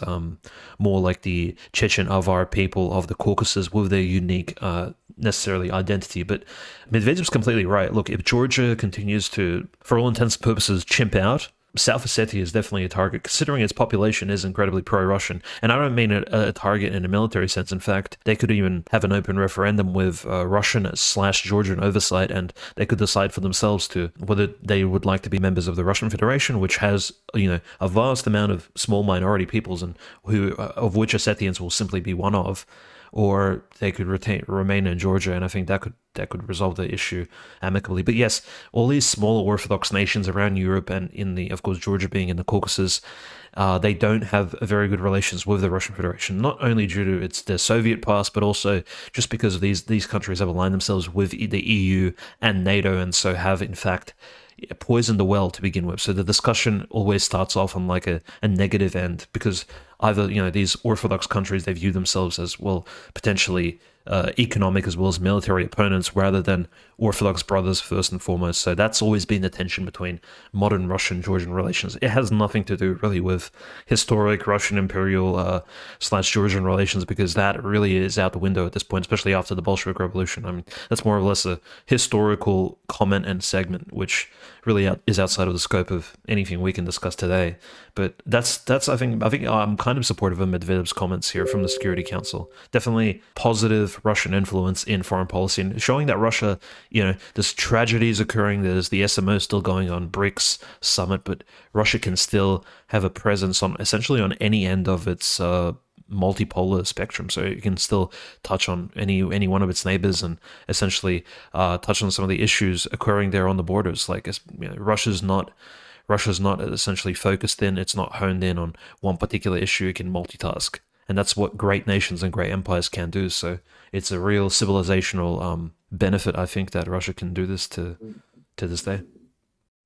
more like the Chechen Avar people of the Caucasus with their unique necessarily identity. But Medvedev's completely right. Look, if Georgia continues to, for all intents and purposes, chimp out, South Ossetia is definitely a target, considering its population is incredibly pro-Russian. And I don't mean a target in a military sense. In fact, they could even have an open referendum with Russian/Georgian oversight, and they could decide for themselves to whether they would like to be members of the Russian Federation, which has, you know, a vast amount of small minority peoples, and of which Ossetians will simply be one of, or they could remain in Georgia, and I think that could resolve the issue amicably. But yes, all these smaller Orthodox nations around Europe, and of course Georgia being in the Caucasus, they don't have very good relations with the Russian Federation, not only due to their Soviet past, but also just because these countries have aligned themselves with the EU and NATO, and so have in fact poisoned the well to begin with. So the discussion always starts off on like a negative end, because either, you know, these Orthodox countries, they view themselves as, well, potentially economic as well as military opponents, rather than Orthodox brothers first and foremost. So that's always been the tension between modern Russian-Georgian relations. It has nothing to do really with historic Russian imperial / Georgian relations, because that really is out the window at this point, especially after the Bolshevik Revolution. I mean, that's more or less a historical comment and segment, which really is outside of the scope of anything we can discuss today. But that's I think I'm kind of supportive of Medvedev's comments here from the Security Council. Definitely positive with Russian influence in foreign policy and showing that Russia, there's tragedies occurring. There's the SMO still going on, Brics summit, but Russia can still have a presence on essentially on any end of its multipolar spectrum. So it can still touch on any one of its neighbors and essentially touch on some of the issues occurring there on the borders. Like Russia's not essentially focused in, it's not honed in on one particular issue, it can multitask. And that's what great nations and great empires can do. So it's a real civilizational benefit, I think, that Russia can do this to this day.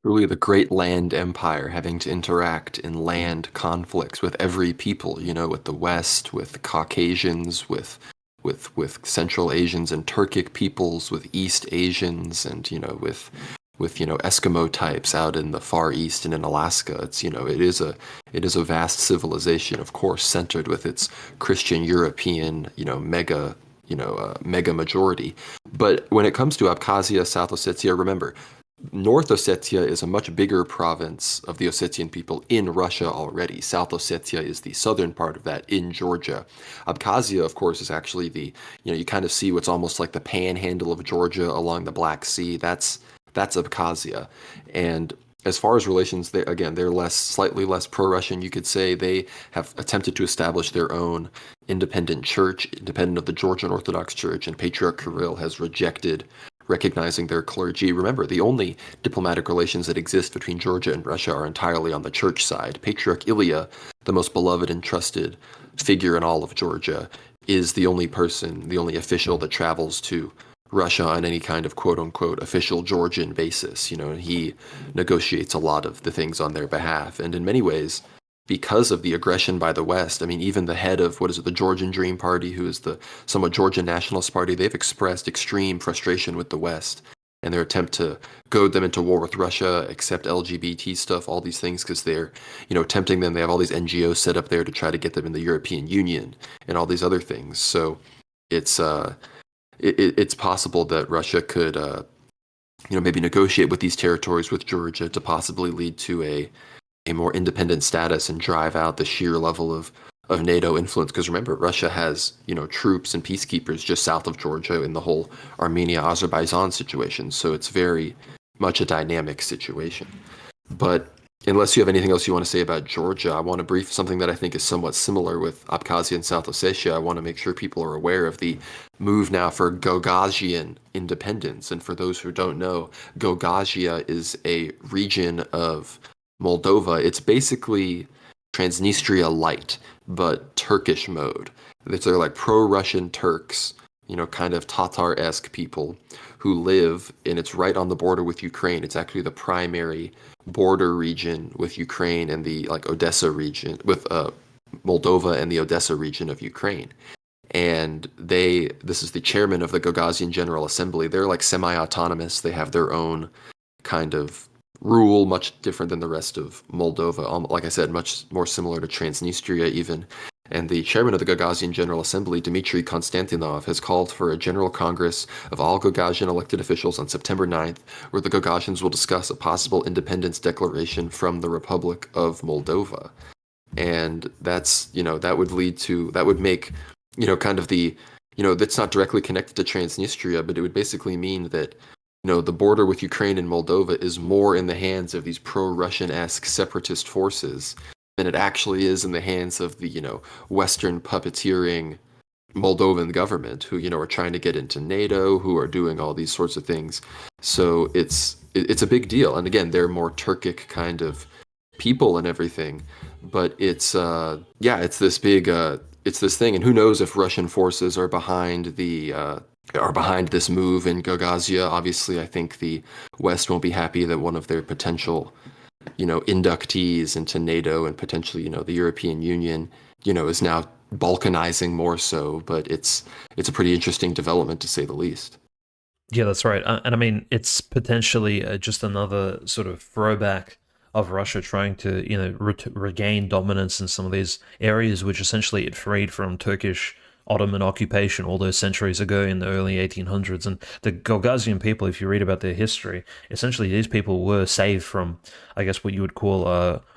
Really, the great land empire having to interact in land conflicts with every people, with the West, with the Caucasians, with Central Asians and Turkic peoples, with East Asians, and with Eskimo types out in the Far East and in Alaska. It's it is a vast civilization, of course, centered with its Christian European mega majority. But when it comes to Abkhazia, South Ossetia, remember, North Ossetia is a much bigger province of the Ossetian people in Russia already. South Ossetia is the southern part of that in Georgia. Abkhazia, of course, is actually you kind of see what's almost like the panhandle of Georgia along the Black Sea. That's Abkhazia. And as far as relations, they're slightly less pro-Russian. You could say they have attempted to establish their own independent church, independent of the Georgian Orthodox Church, and Patriarch Kirill has rejected recognizing their clergy. Remember, the only diplomatic relations that exist between Georgia and Russia are entirely on the church side. Patriarch Ilya, the most beloved and trusted figure in all of Georgia, is the only official that travels to Russia on any kind of quote-unquote official Georgian basis, and he negotiates a lot of the things on their behalf. And in many ways, because of the aggression by the West, I mean, even the head of, the Georgian Dream Party, who is the somewhat Georgian Nationalist Party, they've expressed extreme frustration with the West and their attempt to goad them into war with Russia, accept LGBT stuff, all these things, because they're, tempting them. They have all these NGOs set up there to try to get them in the European Union and all these other things. So it's possible that Russia could, maybe negotiate with these territories with Georgia to possibly lead to a more independent status and drive out the sheer level of NATO influence. Because remember, Russia has, troops and peacekeepers just south of Georgia in the whole Armenia-Azerbaijan situation. So it's very much a dynamic situation. But unless you have anything else you want to say about Georgia, I want to brief something that I think is somewhat similar with Abkhazia and South Ossetia. I want to make sure people are aware of the move now for Gagauzian independence. And for those who don't know, Gagauzia is a region of Moldova. It's basically Transnistria light, but Turkish mode. They're like pro-Russian Turks, kind of Tatar-esque people who live, and it's right on the border with Ukraine. It's actually the primary border region with Ukraine and the Odessa region, with Moldova and the Odessa region of Ukraine. And this is the chairman of the Gagauzian General Assembly. They're like semi-autonomous. They have their own kind of rule, much different than the rest of Moldova. Like I said, much more similar to Transnistria even. And the chairman of the Gagauzian General Assembly, Dmitry Konstantinov, has called for a general congress of all Gagauzian elected officials on September 9th, where the Gagauzians will discuss a possible independence declaration from the Republic of Moldova. And that's, that would make, kind of that's not directly connected to Transnistria, but it would basically mean that the border with Ukraine and Moldova is more in the hands of these pro-Russian-esque separatist forces than it actually is in the hands of the, Western puppeteering Moldovan government who, are trying to get into NATO, who are doing all these sorts of things. So it's a big deal. And again, they're more Turkic kind of people and everything. But it's this big, it's this thing. And who knows if Russian forces are behind this move in Gagauzia. Obviously, I think the West won't be happy that one of their potential, inductees into NATO and potentially, the European Union, is now balkanizing more so. But it's a pretty interesting development, to say the least. Yeah, that's right. And I mean, it's potentially just another sort of throwback of Russia trying to, regain dominance in some of these areas, which essentially it freed from Turkish Ottoman occupation all those centuries ago in the early 1800s. And the Gagauzian people, if you read about their history, essentially these people were saved from, I guess, what you would call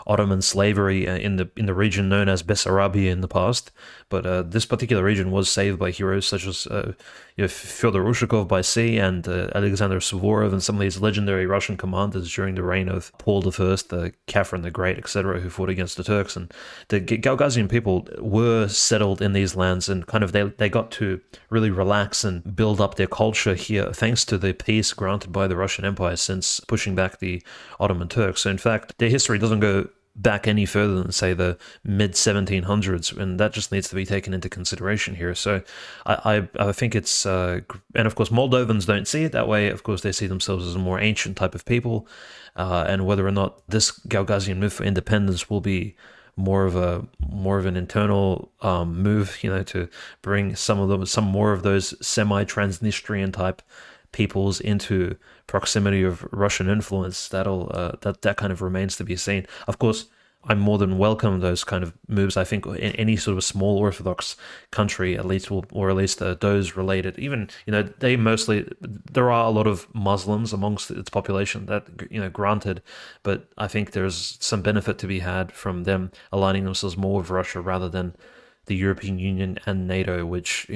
Ottoman slavery in the region known as Bessarabia in the past. But this particular region was saved by heroes such as Fyodor Ushakov by sea and Alexander Suvorov and some of these legendary Russian commanders during the reign of Paul I, Catherine the Great, etc., who fought against the Turks. And the Gagauzien people were settled in these lands, and kind of they got to really relax and build up their culture here thanks to the peace granted by the Russian Empire since pushing back the Ottoman Turks. So in fact, their history doesn't go back any further than, say, the mid 1700s, and that just needs to be taken into consideration here. So I think it's and of course Moldovans don't see it that way. Of course they see themselves as a more ancient type of people, and whether or not this Gagauzien move for independence will be more of an internal move, to bring some more of those semi-Transnistrian type peoples into proximity of Russian influence, that kind of remains to be seen. Of course, I more than welcome those kind of moves. I think in any sort of small Orthodox country, at least, or at least those related, even, there are a lot of Muslims amongst its population, that, granted, but I think there's some benefit to be had from them aligning themselves more with Russia rather than the European Union and NATO, which,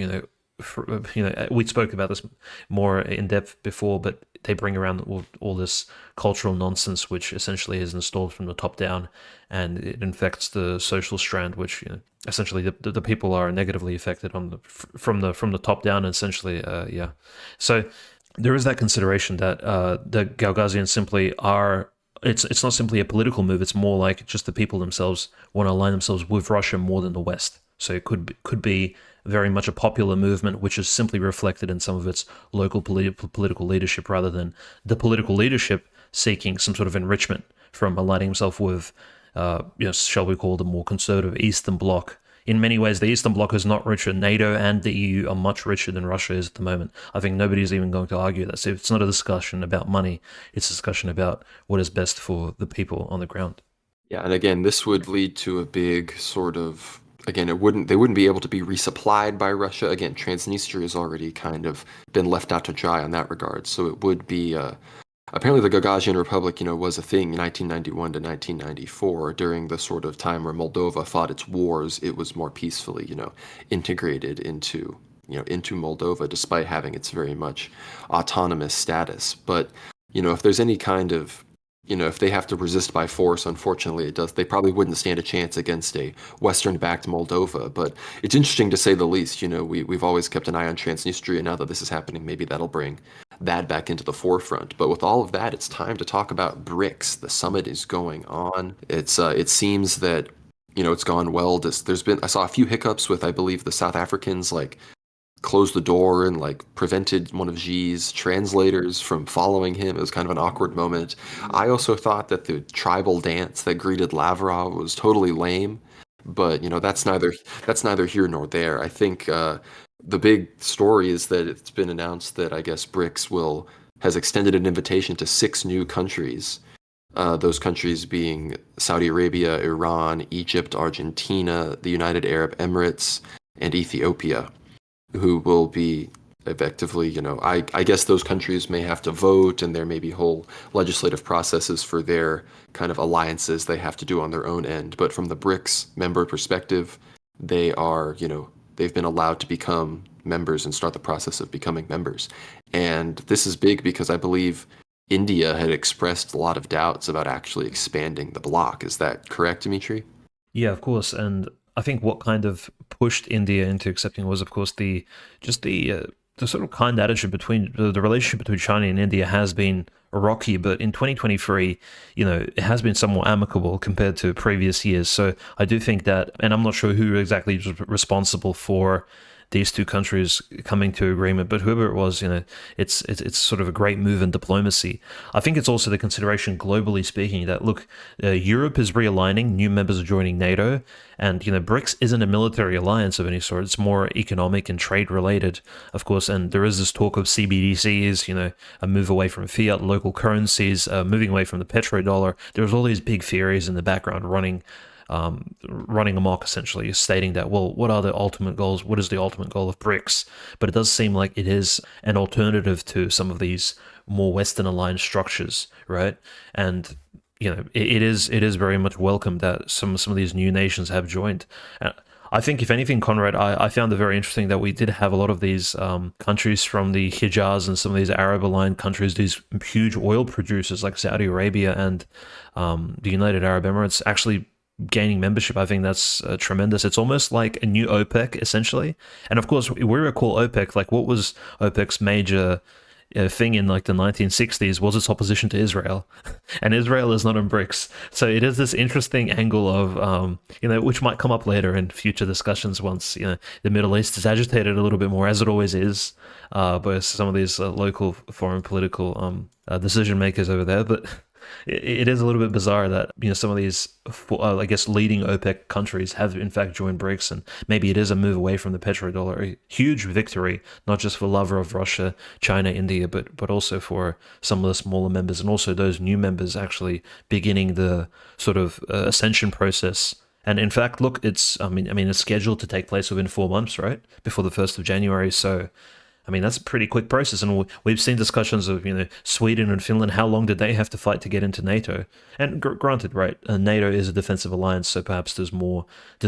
we spoke about this more in depth before, but they bring around all this cultural nonsense, which essentially is installed from the top down, and it infects the social strand, which essentially the people are negatively affected from the top down. Essentially, yeah. So there is that consideration that the Gagauzien simply are. It's not simply a political move. It's more like just the people themselves want to align themselves with Russia more than the West. So it could be very much a popular movement, which is simply reflected in some of its local political leadership, rather than the political leadership seeking some sort of enrichment from aligning himself with, shall we call the more conservative Eastern Bloc. In many ways, the Eastern Bloc is not richer. NATO and the EU are much richer than Russia is at the moment. I think nobody's even going to argue that. So it's not a discussion about money. It's a discussion about what is best for the people on the ground. Yeah, and again, this would lead to a big sort of, again, they wouldn't be able to be resupplied by Russia. Again, Transnistria has already kind of been left out to dry on that regard. So it would be, apparently the Gagauzien Republic, was a thing in 1991 to 1994. During the sort of time where Moldova fought its wars, it was more peacefully, integrated into Moldova, despite having its very much autonomous status. But, if there's any kind of, if they have to resist by force, unfortunately, they probably wouldn't stand a chance against a Western-backed Moldova. But it's interesting to say the least. We've always kept an eye on Transnistria. Now that this is happening, maybe that'll bring that back into the forefront. But with all of that, it's time to talk about Brics. The summit is going on. It seems that, it's gone well. I saw a few hiccups with, I believe, the South Africans, closed the door and prevented one of Xi's translators from following him. It was kind of an awkward moment. I also thought that the tribal dance that greeted Lavrov was totally lame, but that's neither here nor there. I think the big story is that it's been announced that, I guess, Brics has extended an invitation to 6 new countries. Those countries being Saudi Arabia, Iran, Egypt, Argentina, the United Arab Emirates, and Ethiopia, who will be effectively, I guess those countries may have to vote, and there may be whole legislative processes for their kind of alliances they have to do on their own end. But from the Brics member perspective, they are, they've been allowed to become members and start the process of becoming members. And this is big because I believe India had expressed a lot of doubts about actually expanding the bloc. Is that correct, Dimitri? Yeah, of course. And I think what kind of pushed India into accepting was, of course, the sort of kind attitude between the relationship between China and India has been rocky, but in 2023, it has been somewhat amicable compared to previous years. So I do think that, and I'm not sure who exactly is responsible for these two countries coming to agreement, but whoever it was, it's sort of a great move in diplomacy. I think it's also the consideration, globally speaking, that look, Europe is realigning, new members are joining NATO, and Brics isn't a military alliance of any sort. It's more economic and trade related, of course. And there is this talk of CBDCs, a move away from fiat, local currencies, moving away from the petrodollar. There's all these big theories in the background running running amok, essentially, stating that, well, what are the ultimate goals? What is the ultimate goal of BRICS? But it does seem like it is an alternative to some of these more Western aligned structures, right? And it is very much welcome that some of these new nations have joined. I think, if anything, Conrad, I found it very interesting that we did have a lot of these countries from the Hijaz and some of these Arab aligned countries, these huge oil producers like Saudi Arabia and the United Arab Emirates, actually gaining membership. I think that's tremendous. It's almost like a new OPEC, essentially. And of course, we recall OPEC, like, what was OPEC's major thing in like the 1960s was its opposition to Israel, and Israel is not in BRICS. So it is this interesting angle of which might come up later in future discussions once the Middle East is agitated a little bit more, as it always is, by some of these local foreign political decision makers over there. But it is a little bit bizarre that some of these, I guess, leading OPEC countries have in fact joined BRICS, and maybe it is a move away from the petrodollar. A huge victory, not just for Lavrov, Russia, China, India, but also for some of the smaller members, and also those new members actually beginning the sort of ascension process. And in fact, look, it's scheduled to take place within 4 months, right, before the 1st of January. So that's a pretty quick process, and we've seen discussions of Sweden and Finland. How long did they have to fight to get into NATO? And granted, right, NATO is a defensive alliance, so perhaps there's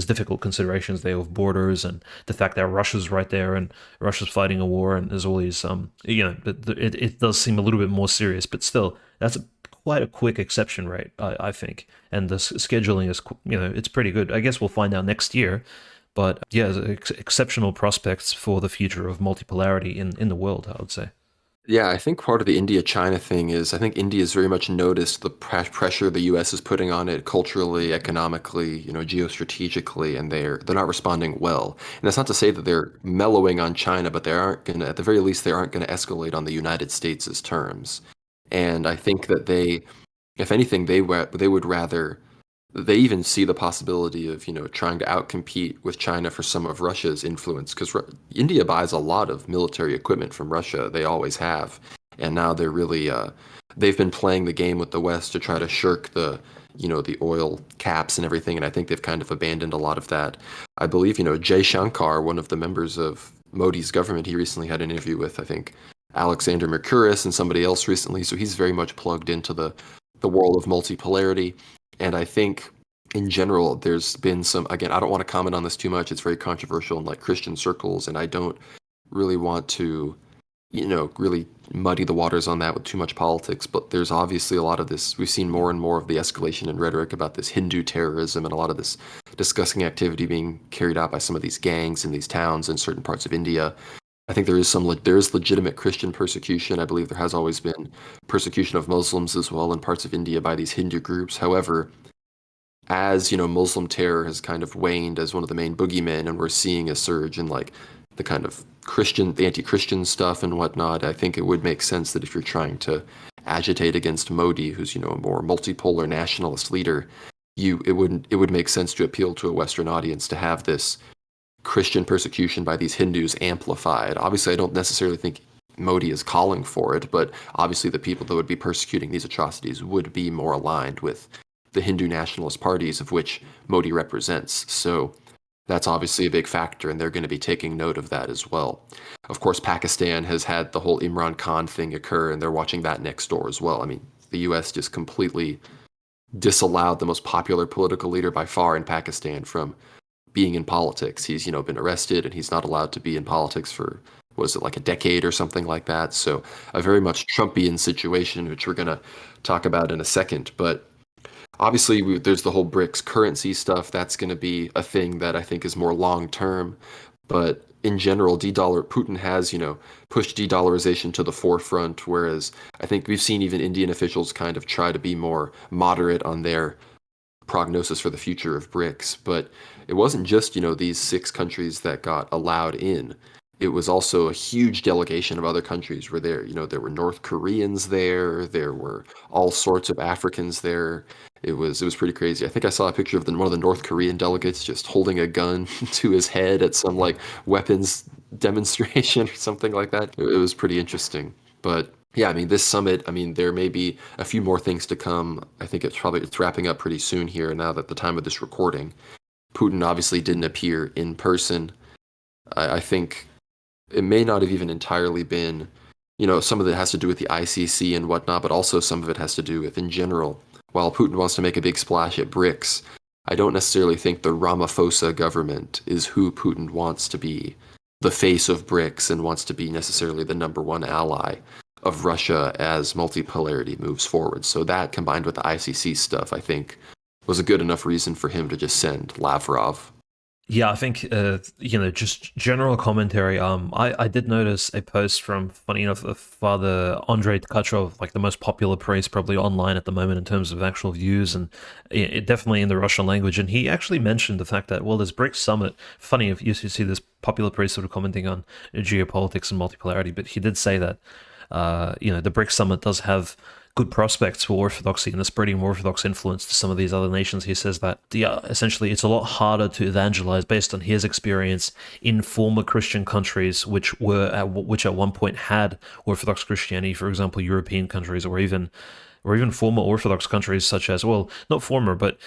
difficult considerations there of borders and the fact that Russia's right there and Russia's fighting a war, and there's all these it does seem a little bit more serious, but still, that's quite a quick exception rate, I think, and the scheduling is it's pretty good. I guess we'll find out next year. But yeah, exceptional prospects for the future of multipolarity in the world, I would say. Yeah, I think part of the India-China thing is I think India's very much noticed the pressure the U.S. is putting on it culturally, economically, geostrategically, and they're not responding well. And that's not to say that they're mellowing on China, but they aren't gonna, at the very least, they aren't gonna escalate on the United States' terms. And I think that if anything, they would rather. They even see the possibility of, trying to outcompete with China for some of Russia's influence, because India buys a lot of military equipment from Russia. They always have, and now they're really they've been playing the game with the West to try to shirk the oil caps and everything, and I think they've kind of abandoned a lot of that. I believe, Jay Shankar, one of the members of Modi's government, he recently had an interview with, I think, Alexander Mercouris and somebody else recently, so he's very much plugged into the world of multipolarity. And I think in general, there's been some, again, I don't want to comment on this too much. It's very controversial in like Christian circles, and I don't really want to, really muddy the waters on that with too much politics. But there's obviously a lot of this. We've seen more and more of the escalation in rhetoric about this Hindu terrorism and a lot of this disgusting activity being carried out by some of these gangs in these towns in certain parts of India. I think there is legitimate Christian persecution. I believe there has always been persecution of Muslims as well in parts of India by these Hindu groups. However, as Muslim terror has kind of waned as one of the main boogeymen, and we're seeing a surge in like the kind of the anti-Christian stuff and whatnot, I think it would make sense that if you're trying to agitate against Modi, who's a more multipolar nationalist leader, it would make sense to appeal to a Western audience to have this Christian persecution by these Hindus amplified. Obviously, I don't necessarily think Modi is calling for it, but obviously the people that would be persecuting these atrocities would be more aligned with the Hindu nationalist parties of which Modi represents. So that's obviously a big factor, and they're going to be taking note of that as well. Of course, Pakistan has had the whole Imran Khan thing occur, and they're watching that next door as well. I mean, the U.S. just completely disallowed the most popular political leader by far in Pakistan from being in politics. He's, been arrested, and he's not allowed to be in politics for, was it like a decade or something like that? So a very much Trumpian situation, which we're going to talk about in a second. But obviously, there's the whole BRICS currency stuff. That's going to be a thing that I think is more long term. But in general, Putin has, pushed de-dollarization to the forefront, whereas I think we've seen even Indian officials kind of try to be more moderate on their prognosis for the future of BRICS. But it wasn't just, these 6 countries that got allowed in. It was also a huge delegation of other countries were there. There were North Koreans there. There were all sorts of Africans there. It was pretty crazy. I think I saw a picture of one of the North Korean delegates just holding a gun to his head at some like weapons demonstration or something like that. It was pretty interesting. But Yeah, I mean, this summit, I mean, there may be a few more things to come. I think it's wrapping up pretty soon here now that the time of this recording. Putin obviously didn't appear in person. I think it may not have even entirely been, some of it has to do with the ICC and whatnot, but also some of it has to do with, in general, while Putin wants to make a big splash at Brics, I don't necessarily think the Ramaphosa government is who Putin wants to be the face of Brics and wants to be necessarily the number one ally of Russia as multipolarity moves forward. So that combined with the ICC stuff, I think, was a good enough reason for him to just send Lavrov. Yeah, I think just general commentary. I did notice a post from, funny enough, Father Andrei Tkachov, like the most popular priest probably online at the moment in terms of actual views, and definitely in the Russian language. And he actually mentioned the fact that, well, this BRICS summit. Funny if you see this popular priest sort of commenting on geopolitics and multipolarity, but he did say that the BRICS summit does have good prospects for orthodoxy and the spreading of orthodox influence to some of these other nations. He says that essentially it's a lot harder to evangelize based on his experience in former Christian countries which at one point had Orthodox Christianity, for example, European countries or even former Orthodox countries such as, well, not former, but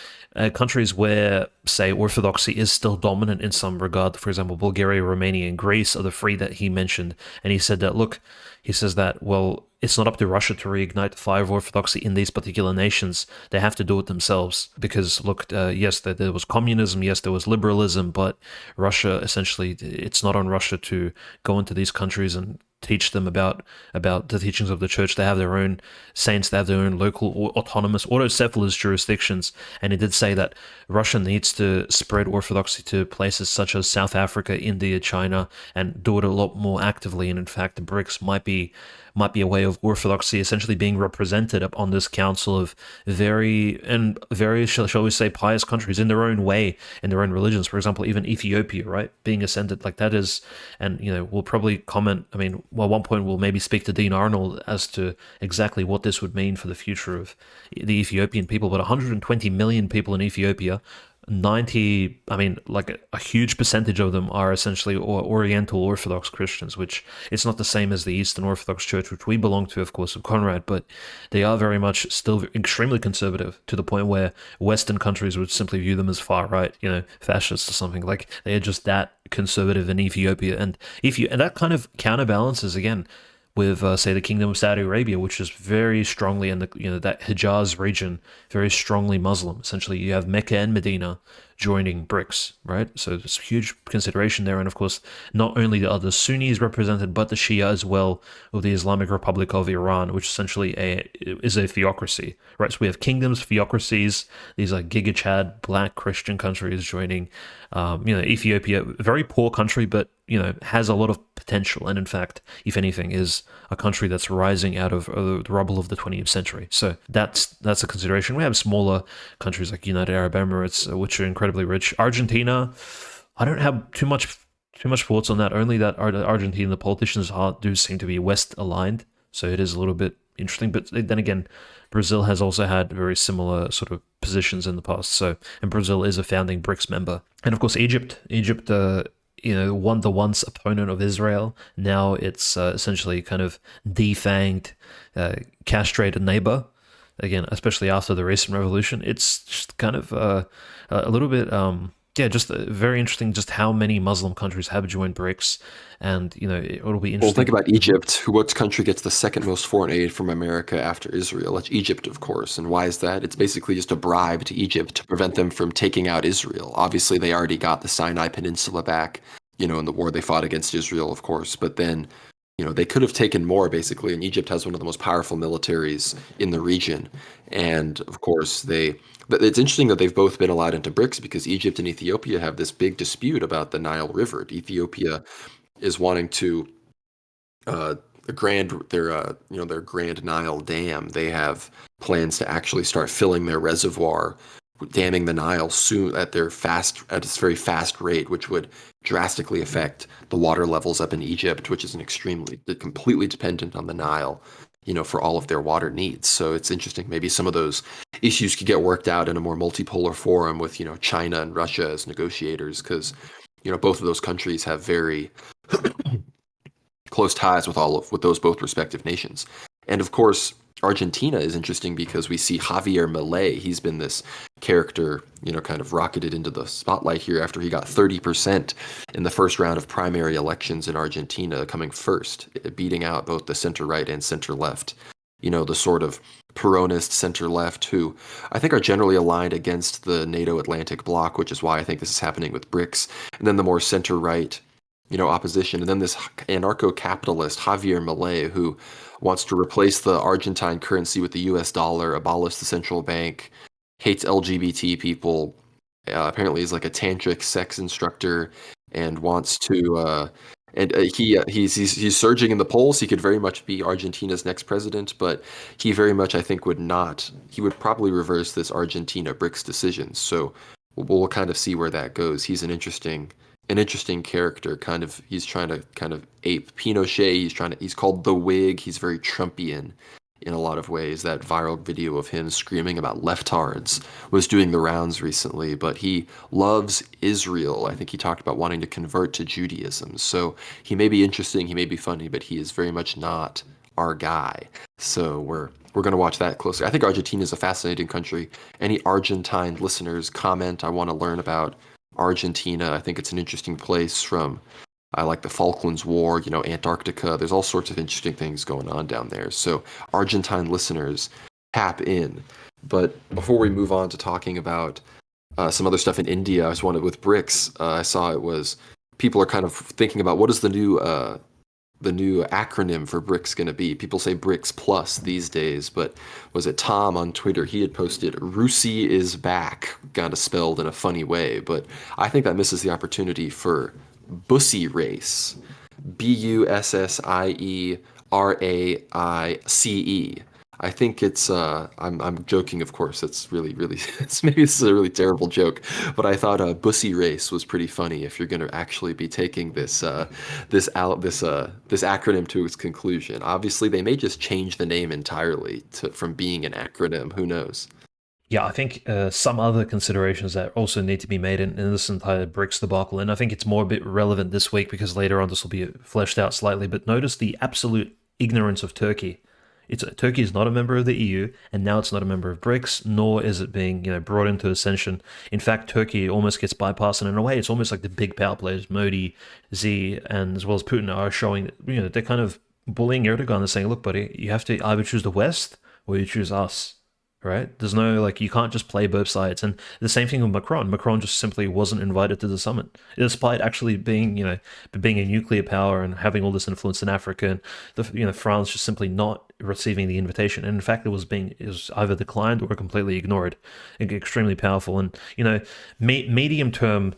countries where, say, Orthodoxy is still dominant in some regard. For example, Bulgaria, Romania, and Greece are the three that he mentioned. And he said that, look, he says that, well, it's not up to Russia to reignite the fire of orthodoxy in these particular nations. They have to do it themselves because, look, yes, there was communism, yes, there was liberalism, but Russia, essentially, it's not on Russia to go into these countries and teach them about the teachings of the church. They have their own saints, they have their own local autonomous autocephalous jurisdictions. And he did say that Russia needs to spread orthodoxy to places such as South Africa, India, China, and do it a lot more actively. And in fact, the BRICS might be a way of orthodoxy essentially being represented on this council of very, shall we say, pious countries in their own way, in their own religions. For example, even Ethiopia, right, being ascended like that is, and we'll probably comment. I mean, well, at one point we'll maybe speak to Dean Arnold as to exactly what this would mean for the future of the Ethiopian people. But 120 million people in Ethiopia, 90, I mean, like a huge percentage of them are essentially Oriental Orthodox Christians, which it's not the same as the Eastern Orthodox Church, which we belong to, of course, of Conrad, but they are very much still extremely conservative to the point where Western countries would simply view them as far right, fascists or something. Like they are just that conservative in Ethiopia, and that kind of counterbalances again with, say, the Kingdom of Saudi Arabia, which is very strongly in that Hijaz region, very strongly Muslim. Essentially, you have Mecca and Medina joining BRICS, right? So there's huge consideration there. And of course, not only are the Sunnis represented, but the Shia as well, of the Islamic Republic of Iran, which essentially is a theocracy, right? So we have kingdoms, theocracies, these are Giga Chad, black Christian countries joining. Ethiopia, a very poor country, but has a lot of potential, and in fact, if anything, is a country that's rising out of the rubble of the 20th century. So that's a consideration. We have smaller countries like United Arab Emirates, which are incredibly rich. Argentina, I don't have too much thoughts on that. Only that Argentina, the politicians do seem to be West aligned, so it is a little bit interesting. But then again, Brazil has also had very similar sort of positions in the past. So, and Brazil is a founding BRICS member, and of course Egypt, the once opponent of Israel. Now it's essentially kind of defanged, castrated neighbor. Again, especially after the recent revolution, it's just kind of a little bit, just very interesting. Just how many Muslim countries have joined BRICS, and it'll be interesting. Well, think about Egypt. What country gets the second most foreign aid from America after Israel? It's Egypt, of course. And why is that? It's basically just a bribe to Egypt to prevent them from taking out Israel. Obviously, they already got the Sinai Peninsula back, in the war they fought against Israel, of course. But then, they could have taken more, basically. And Egypt has one of the most powerful militaries in the region. And of course, but it's interesting that they've both been allowed into BRICS because Egypt and Ethiopia have this big dispute about the Nile River. Ethiopia is wanting to their Grand Nile Dam. They have plans to actually start filling their reservoir, damming the Nile soon at its very fast rate, which would drastically affect the water levels up in Egypt, which is completely dependent on the Nile, for all of their water needs. So it's interesting. Maybe some of those issues could get worked out in a more multipolar forum with, China and Russia as negotiators, because, both of those countries have very close ties with those both respective nations. And of course, Argentina is interesting because we see Javier Milei. He's been this character, kind of rocketed into the spotlight here after he got 30% in the first round of primary elections in Argentina, coming first, beating out both the center right and center left. The sort of Peronist center left who I think are generally aligned against the NATO Atlantic bloc, which is why I think this is happening with Brics. And then the more center right, opposition. And then this anarcho-capitalist Javier Milei, who wants to replace the Argentine currency with the US dollar, abolish the central bank, hates LGBT people, apparently is like a tantric sex instructor, and wants to he's surging in the polls. He could very much be Argentina's next president, but he very much, I think, would not. He would probably reverse this Argentina Brics decision. So we'll kind of see where that goes. He's an interesting character. Kind of, he's trying to kind of ape Pinochet. He's called the Whig. He's very Trumpian in a lot of ways. That viral video of him screaming about leftards was doing the rounds recently, but he loves Israel. I think he talked about wanting to convert to Judaism. So he may be interesting, he may be funny, but he is very much not our guy. So we're going to watch that closely. I think Argentina is a fascinating country. Any Argentine listeners comment? I want to learn about Argentina. I think it's an interesting place. I like the Falklands War, Antarctica. There's all sorts of interesting things going on down there. So Argentine listeners, tap in. But before we move on to talking about some other stuff in India, I just wanted with Brics. I saw people are kind of thinking about what is the new acronym for Brics going to be. People say Brics Plus these days, but was it Tom on Twitter? He had posted Rusi is back, kind of spelled in a funny way, but I think that misses the opportunity for Bussy Race, Bussieraaice. I think it's I'm joking, of course. It's really maybe this is a really terrible joke, but I thought Bussy Race was pretty funny if you're going to actually be taking this acronym to its conclusion. Obviously, they may just change the name entirely from being an acronym. Who knows? Yeah, I think some other considerations that also need to be made in this entire Brics debacle, and I think it's more a bit relevant this week because later on this will be fleshed out slightly, but notice the absolute ignorance of Turkey. Turkey is not a member of the EU, and now it's not a member of Brics, nor is it being brought into ascension. In fact, Turkey almost gets bypassed, and in a way, it's almost like the big power players, Modi, Xi, and as well as Putin, are showing that they're kind of bullying Erdogan and saying, "Look, buddy, you have to either choose the West or you choose us." Right? There's no, you can't just play both sides. And the same thing with Macron. Macron just simply wasn't invited to the summit, despite actually being a nuclear power and having all this influence in Africa. And France just simply not receiving the invitation. And in fact, it was either declined or completely ignored. Extremely powerful. And, medium term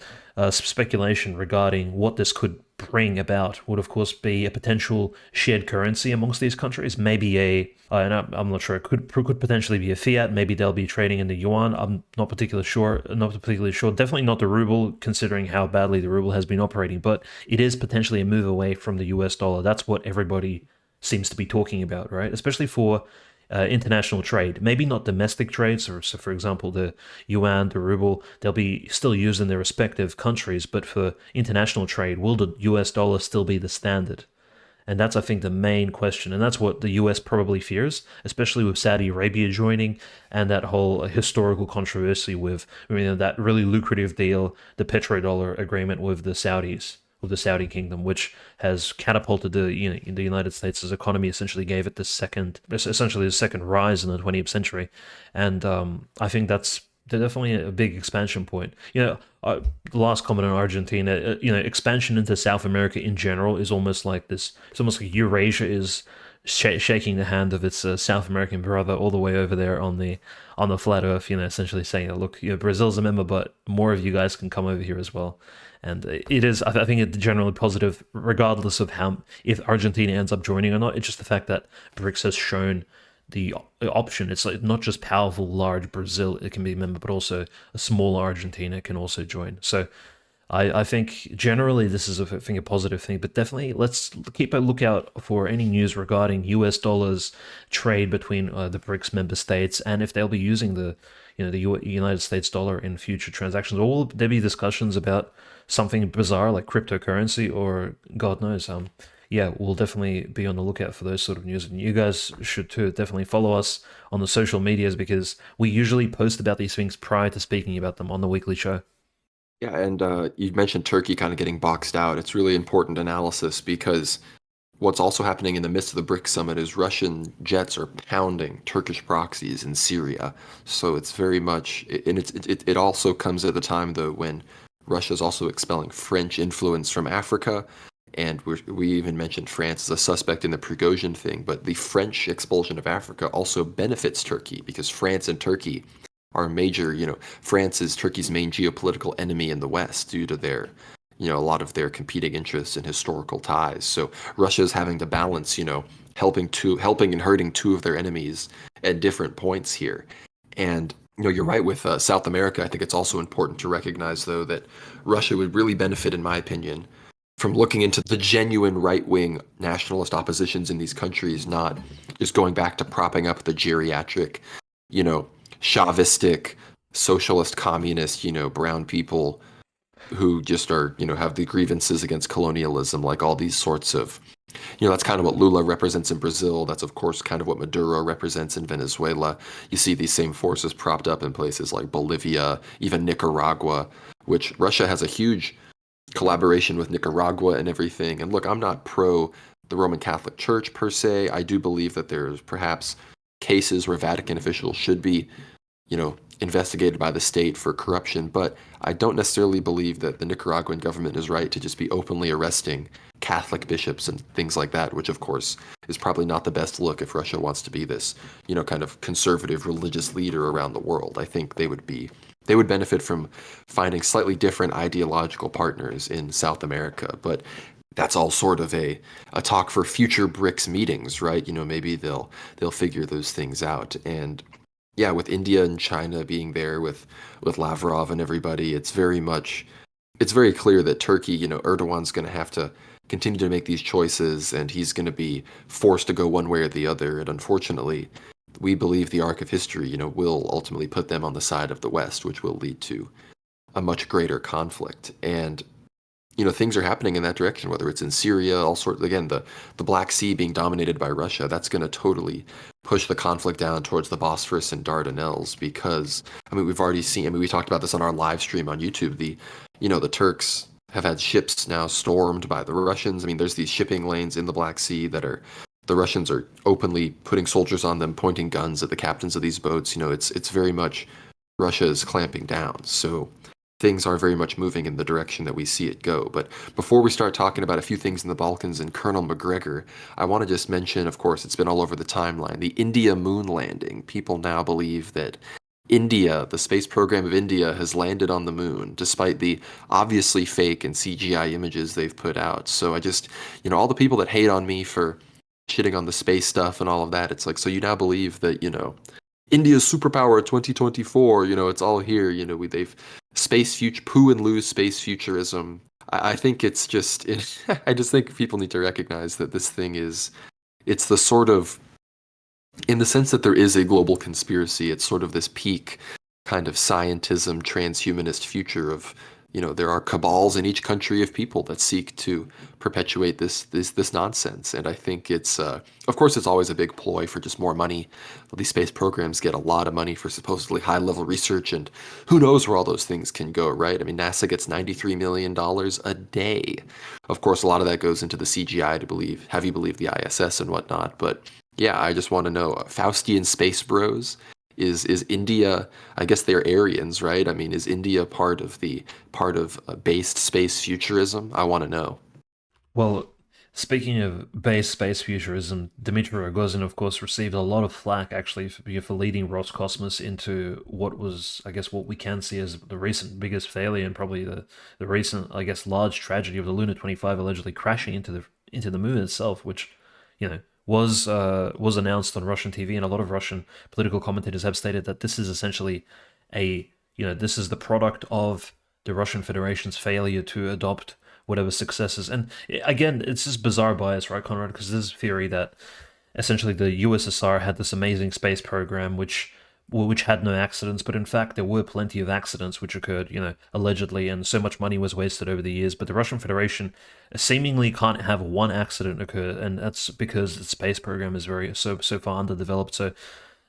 speculation regarding what this could bring about would, of course, be a potential shared currency amongst these countries. Maybe and I'm not sure, it could potentially be a fiat. Maybe they'll be trading in the yuan. I'm not particularly sure. Definitely not the ruble, considering how badly the ruble has been operating. But it is potentially a move away from the US dollar. That's what everybody seems to be talking about, right? Especially for international trade. Maybe not domestic trade. So, for example, the yuan, the ruble, they'll be still used in their respective countries. But for international trade, will the US dollar still be the standard? And that's, I think, the main question. And that's what the US probably fears, especially with Saudi Arabia joining and that whole historical controversy with that really lucrative deal, the petrodollar agreement with the Saudis, with the Saudi kingdom, which has catapulted the United States' economy, essentially gave it the second rise in the 20th century. And I think that's definitely a big expansion point. The last comment on Argentina, expansion into South America in general is almost like this. It's almost like Eurasia is shaking the hand of its South American brother all the way over there on the flat Earth. Essentially saying, look, Brazil's a member, but more of you guys can come over here as well. And it is, I think, it's generally positive, regardless of if Argentina ends up joining or not. It's just the fact that Brics has shown the option. It's not just powerful, large Brazil, it can be a member, but also a small Argentina can also join. So I think generally this is a positive thing, but definitely let's keep a lookout for any news regarding US dollars trade between the Brics member states, and if they'll be using the United States dollar in future transactions, or will there be discussions about something bizarre like cryptocurrency, or God knows. yeah, we'll definitely be on the lookout for those sort of news. And you guys should too. Definitely follow us on the social medias because we usually post about these things prior to speaking about them on the weekly show. Yeah, and you mentioned Turkey kind of getting boxed out. It's really important analysis because what's also happening in the midst of the BRICS summit is Russian jets are pounding Turkish proxies in Syria. So it's very much, and it also comes at the time though when Russia's also expelling French influence from Africa. And we even mentioned France as a suspect in the Prigozhin thing, but the French expulsion of Africa also benefits Turkey because France and Turkey are major, France is Turkey's main geopolitical enemy in the West due to their a lot of their competing interests and historical ties. So Russia is having to balance, helping and hurting two of their enemies at different points here. And you're right with South America. I think it's also important to recognize, though, that Russia would really benefit, in my opinion, from looking into the genuine right-wing nationalist oppositions in these countries, not just going back to propping up the geriatric, you know, Chauvistic, socialist, communist, brown people who just are, have the grievances against colonialism, like all these sorts of, that's kind of what Lula represents in Brazil. That's, of course, kind of what Maduro represents in Venezuela. You see these same forces propped up in places like Bolivia, even Nicaragua, which Russia has a huge collaboration with Nicaragua and everything. And look, I'm not pro the Roman Catholic Church per se. I do believe that there's perhaps cases where Vatican officials should be investigated by the state for corruption, but I don't necessarily believe that the Nicaraguan government is right to just be openly arresting Catholic bishops and things like that, which of course is probably not the best look if Russia wants to be this, kind of conservative religious leader around the world. I think they would benefit from finding slightly different ideological partners in South America, but that's all sort of a talk for future BRICS meetings, right? Maybe they'll figure those things out. And yeah, with India and China being there with Lavrov and everybody, it's very clear that Turkey, Erdogan's going to have to continue to make these choices, and he's going to be forced to go one way or the other. And unfortunately, we believe the arc of history, will ultimately put them on the side of the West, which will lead to a much greater conflict. And things are happening in that direction, whether it's in Syria, all sorts, again, the Black Sea being dominated by Russia, that's going to totally push the conflict down towards the Bosphorus and Dardanelles because, we've already seen, we talked about this on our live stream on YouTube, the Turks have had ships now stormed by the Russians. There's these shipping lanes in the Black Sea the Russians are openly putting soldiers on them, pointing guns at the captains of these boats. It's very much Russia is clamping down. So things are very much moving in the direction that we see it go. But before we start talking about a few things in the Balkans and Colonel McGregor, I want to just mention, of course, it's been all over the timeline, the India moon landing. People now believe that India, the space program of India, has landed on the moon, despite the obviously fake and CGI images they've put out. So I just, all the people that hate on me for shitting on the space stuff and all of that, it's like, so you now believe that, India's superpower 2024, it's all here, they've space future, poo and lose space futurism. I think it's just, I just think people need to recognize that this thing it's the sort of, in the sense that there is a global conspiracy, it's sort of this peak kind of scientism, transhumanist future of, there are cabals in each country of people that seek to perpetuate this nonsense. And I think it's, of course, it's always a big ploy for just more money. These space programs get a lot of money for supposedly high-level research, and who knows where all those things can go, right? NASA gets $93 million a day. Of course, a lot of that goes into the CGI to have you believe the ISS and whatnot. But yeah, I just want to know, Faustian space bros, is India, I guess they're Aryans, right? Is India part of based space futurism? I want to know. Well, speaking of base space futurism, Dmitry Rogozin, of course, received a lot of flack actually for leading Roscosmos into what was, I guess, what we can see as the recent biggest failure and probably the recent, I guess, large tragedy of the Luna 25 allegedly crashing into the moon itself, which, was announced on Russian TV, and a lot of Russian political commentators have stated that this is essentially this is the product of the Russian Federation's failure to adopt whatever successes. And again, it's just bizarre bias, right, Conrad? Because there's a theory that essentially the USSR had this amazing space program, which which had no accidents, but in fact there were plenty of accidents which occurred, allegedly, and so much money was wasted over the years. But the Russian Federation seemingly can't have one accident occur, and that's because the space program is so far underdeveloped. So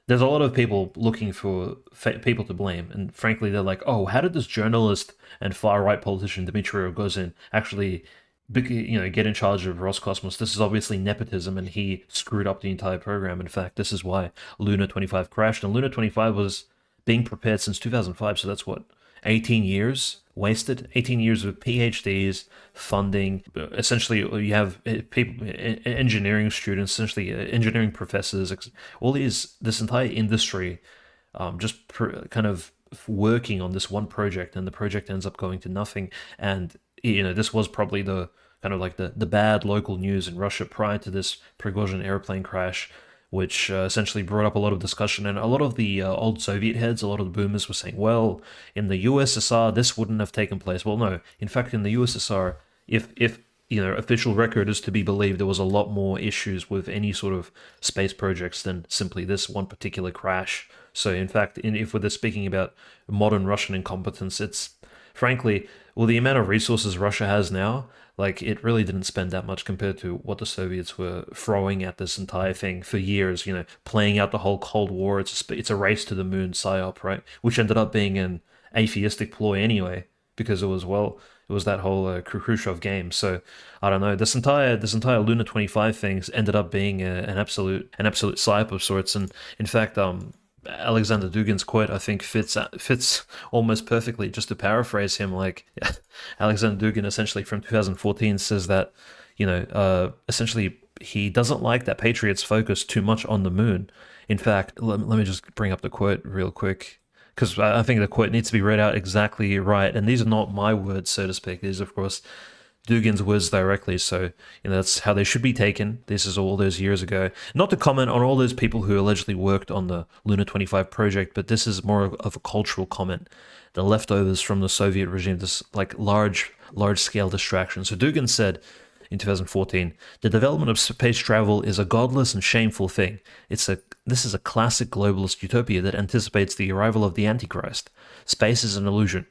there's a lot of people looking for people to blame, and frankly, they're like, "Oh, how did this journalist and far right politician Dmitry Prigozhin actually, get in charge of Roscosmos? This is obviously nepotism, and he screwed up the entire program. In fact, this is why Luna 25 crashed, and Luna 25 was being prepared since 2005. So that's what 18 years wasted, 18 years of PhDs, funding. Essentially, you have people, engineering students, essentially engineering professors, all this entire industry, just kind of working on this one project, and the project ends up going to nothing. And this was probably the kind of like the bad local news in Russia prior to this Prigozhin airplane crash, which essentially brought up a lot of discussion. And a lot of the old Soviet heads, a lot of the boomers were saying, well, in the USSR, this wouldn't have taken place. Well, no. In fact, in the USSR, if official record is to be believed, there was a lot more issues with any sort of space projects than simply this one particular crash. So, in fact, if we're speaking about modern Russian incompetence, it's frankly, well, the amount of resources Russia has now, like, it really didn't spend that much compared to what the Soviets were throwing at this entire thing for years, playing out the whole Cold War. It's a race to the moon psyop, right? Which ended up being an atheistic ploy anyway, because it was that whole Khrushchev game. So I don't know. This entire Luna 25 things ended up being an absolute psyop of sorts. And in fact, Alexander Dugin's quote, I think, fits almost perfectly. Just to paraphrase him, like, Alexander Dugin, essentially from 2014, says that, essentially he doesn't like that patriots focus too much on the moon. In fact, let me just bring up the quote real quick, because I think the quote needs to be read out exactly right. And these are not my words, so to speak. These, of course, Dugin's words directly, so that's how they should be taken. This is all those years ago. Not to comment on all those people who allegedly worked on the Luna 25 project, but this is more of a cultural comment. The leftovers from the Soviet regime, this like large scale distraction. So Dugin said in 2014, the development of space travel is a godless and shameful thing. This is a classic globalist utopia that anticipates the arrival of the Antichrist. Space is an illusion.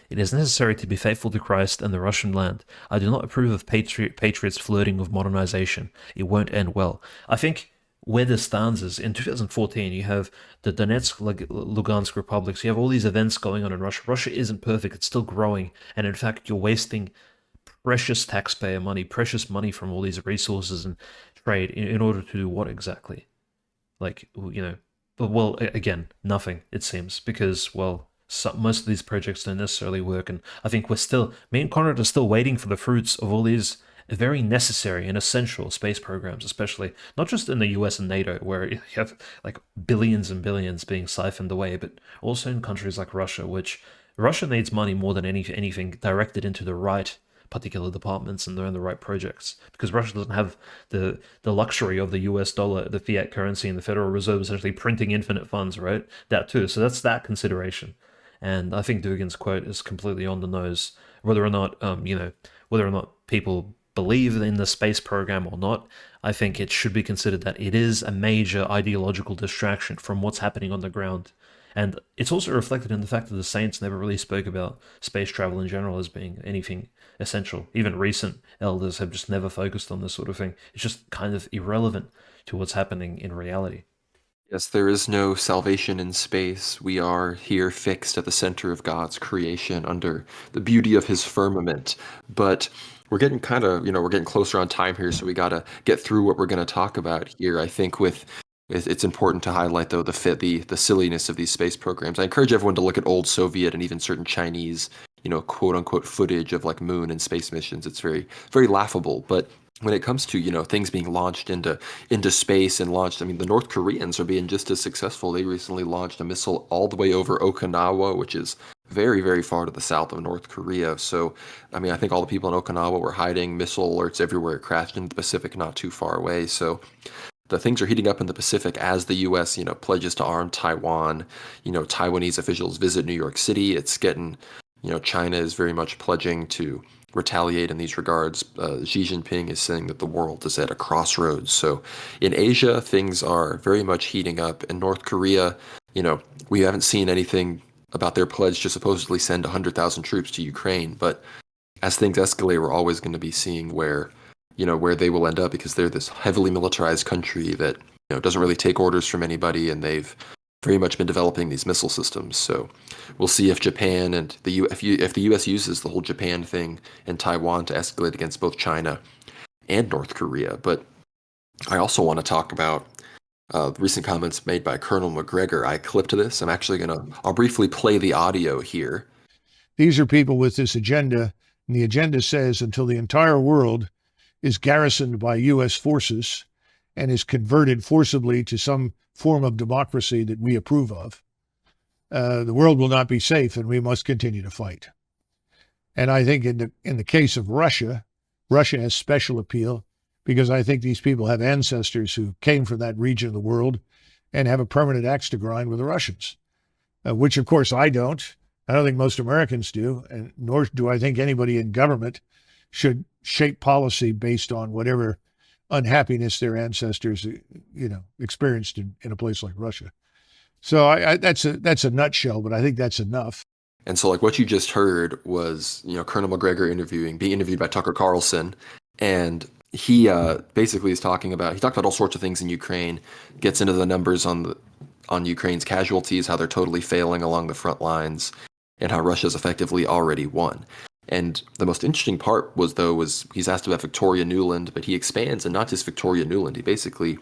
It is necessary to be faithful to Christ and the Russian land. I do not approve of patriots flirting with modernization. It won't end well. I think where this stands is, in 2014, you have the Donetsk, Lugansk republics. You have all these events going on in Russia. Russia isn't perfect. It's still growing. And in fact, you're wasting precious taxpayer money, precious money from all these resources and trade in order to do what exactly? Like, but well, again, nothing, it seems, because, well, most of these projects don't necessarily work. And I think me and Conrad are still waiting for the fruits of all these very necessary and essential space programs, especially not just in the US and NATO, where you have like billions and billions being siphoned away, but also in countries like Russia, which Russia needs money more than anything directed into the right particular departments and they're in the right projects, because Russia doesn't have the luxury of the US dollar, the fiat currency, and the Federal Reserve essentially printing infinite funds, right? That too. So that's that consideration. And I think Dugin's quote is completely on the nose. Whether or not people believe in the space program or not, I think it should be considered that it is a major ideological distraction from what's happening on the ground. And it's also reflected in the fact that the Saints never really spoke about space travel in general as being anything essential. Even recent elders have just never focused on this sort of thing. It's just kind of irrelevant to what's happening in reality. Yes, there is no salvation in space. We are here fixed at the center of God's creation under the beauty of his firmament. But we're getting we're getting closer on time here, so we got to get through what we're going to talk about here. I think it's important to highlight, though, the silliness of these space programs. I encourage everyone to look at old Soviet and even certain Chinese, quote unquote footage of like moon and space missions. It's very, very laughable. But when it comes to, things being launched into space and launched, I mean, the North Koreans are being just as successful. They recently launched a missile all the way over Okinawa, which is very, very far to the south of North Korea. So, I mean, I think all the people in Okinawa were hiding, missile alerts everywhere. It crashed into the Pacific not too far away. So the things are heating up in the Pacific as the U.S., pledges to arm Taiwan. Taiwanese officials visit New York City. It's getting China is very much pledging to retaliate in these regards. Xi Jinping is saying that the world is at a crossroads. So in Asia, things are very much heating up. In North Korea, we haven't seen anything about their pledge to supposedly send 100,000 troops to Ukraine. But as things escalate, we're always going to be seeing where they will end up because they're this heavily militarized country that, doesn't really take orders from anybody, and they've very much been developing these missile systems. So we'll see if Japan and if the U.S. uses the whole Japan thing and Taiwan to escalate against both China and North Korea. But I also want to talk about recent comments made by Colonel McGregor. I clipped this. I'll briefly play the audio here. These are people with this agenda, and the agenda says until the entire world is garrisoned by U.S. forces and is converted forcibly to some form of democracy that we approve of, the world will not be safe, and we must continue to fight. And I think in the case of Russia, Russia has special appeal because I think these people have ancestors who came from that region of the world and have a permanent axe to grind with the Russians, which of course I don't. I don't think most Americans do, and nor do I think anybody in government should shape policy based on whatever unhappiness their ancestors, experienced in a place like Russia. So that's a nutshell, but I think that's enough. And so, like, what you just heard was, Colonel McGregor being interviewed by Tucker Carlson, and he basically is talked about all sorts of things in Ukraine, gets into the numbers on Ukraine's casualties, how they're totally failing along the front lines, and how Russia's effectively already won. And the most interesting part was he's asked about Victoria Nuland, but he expands, and not just Victoria Nuland. He basically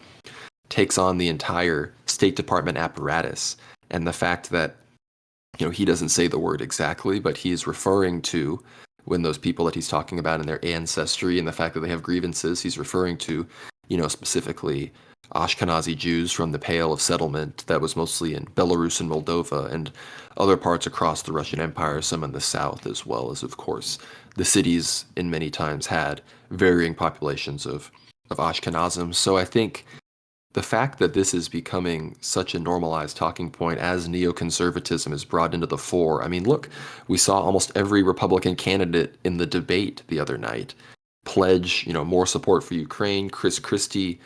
takes on the entire State Department apparatus, and the fact that, he doesn't say the word exactly, but he's referring to when those people that he's talking about in their ancestry and the fact that they have grievances, he's referring to, specifically Ashkenazi Jews from the Pale of Settlement that was mostly in Belarus and Moldova and other parts across the Russian Empire, some in the south, as well as, of course, the cities in many times had varying populations of Ashkenazim. So I think the fact that this is becoming such a normalized talking point as neoconservatism is brought into the fore. I mean, look, we saw almost every Republican candidate in the debate the other night pledge, more support for Ukraine. Chris Christie,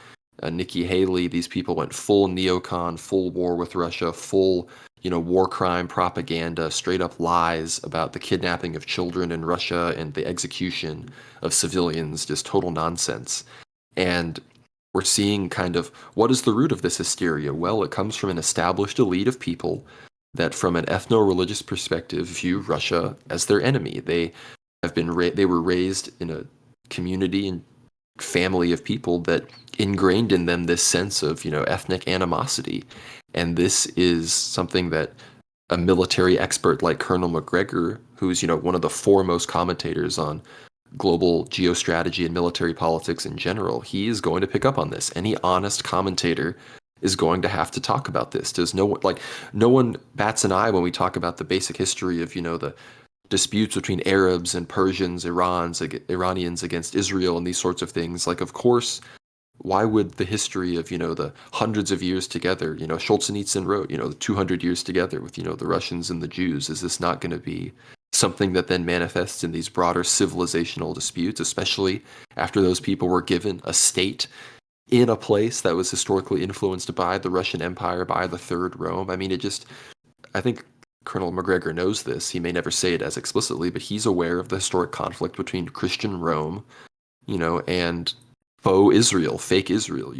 Nikki Haley, these people went full neocon, full war with Russia, full, war crime propaganda, straight up lies about the kidnapping of children in Russia and the execution of civilians, just total nonsense. And we're seeing kind of what is the root of this hysteria? Well, it comes from an established elite of people that, from an ethno-religious perspective, view Russia as their enemy. They were raised in a community and family of people that ingrained in them this sense of, ethnic animosity. And this is something that a military expert like Colonel McGregor, who's, one of the foremost commentators on global geostrategy and military politics in general, he is going to pick up on this. Any honest commentator is going to have to talk about this. No one bats an eye when we talk about the basic history of, the disputes between Arabs and Persians, Iranians against Israel and these sorts of things. Like, of course, why would the history of, the hundreds of years together, Solzhenitsyn wrote, the 200 years together with, the Russians and the Jews, is this not going to be something that then manifests in these broader civilizational disputes, especially after those people were given a state in a place that was historically influenced by the Russian Empire, by the Third Rome? I mean, I think Colonel McGregor knows this. He may never say it as explicitly, but he's aware of the historic conflict between Christian Rome, and faux Israel, fake Israel,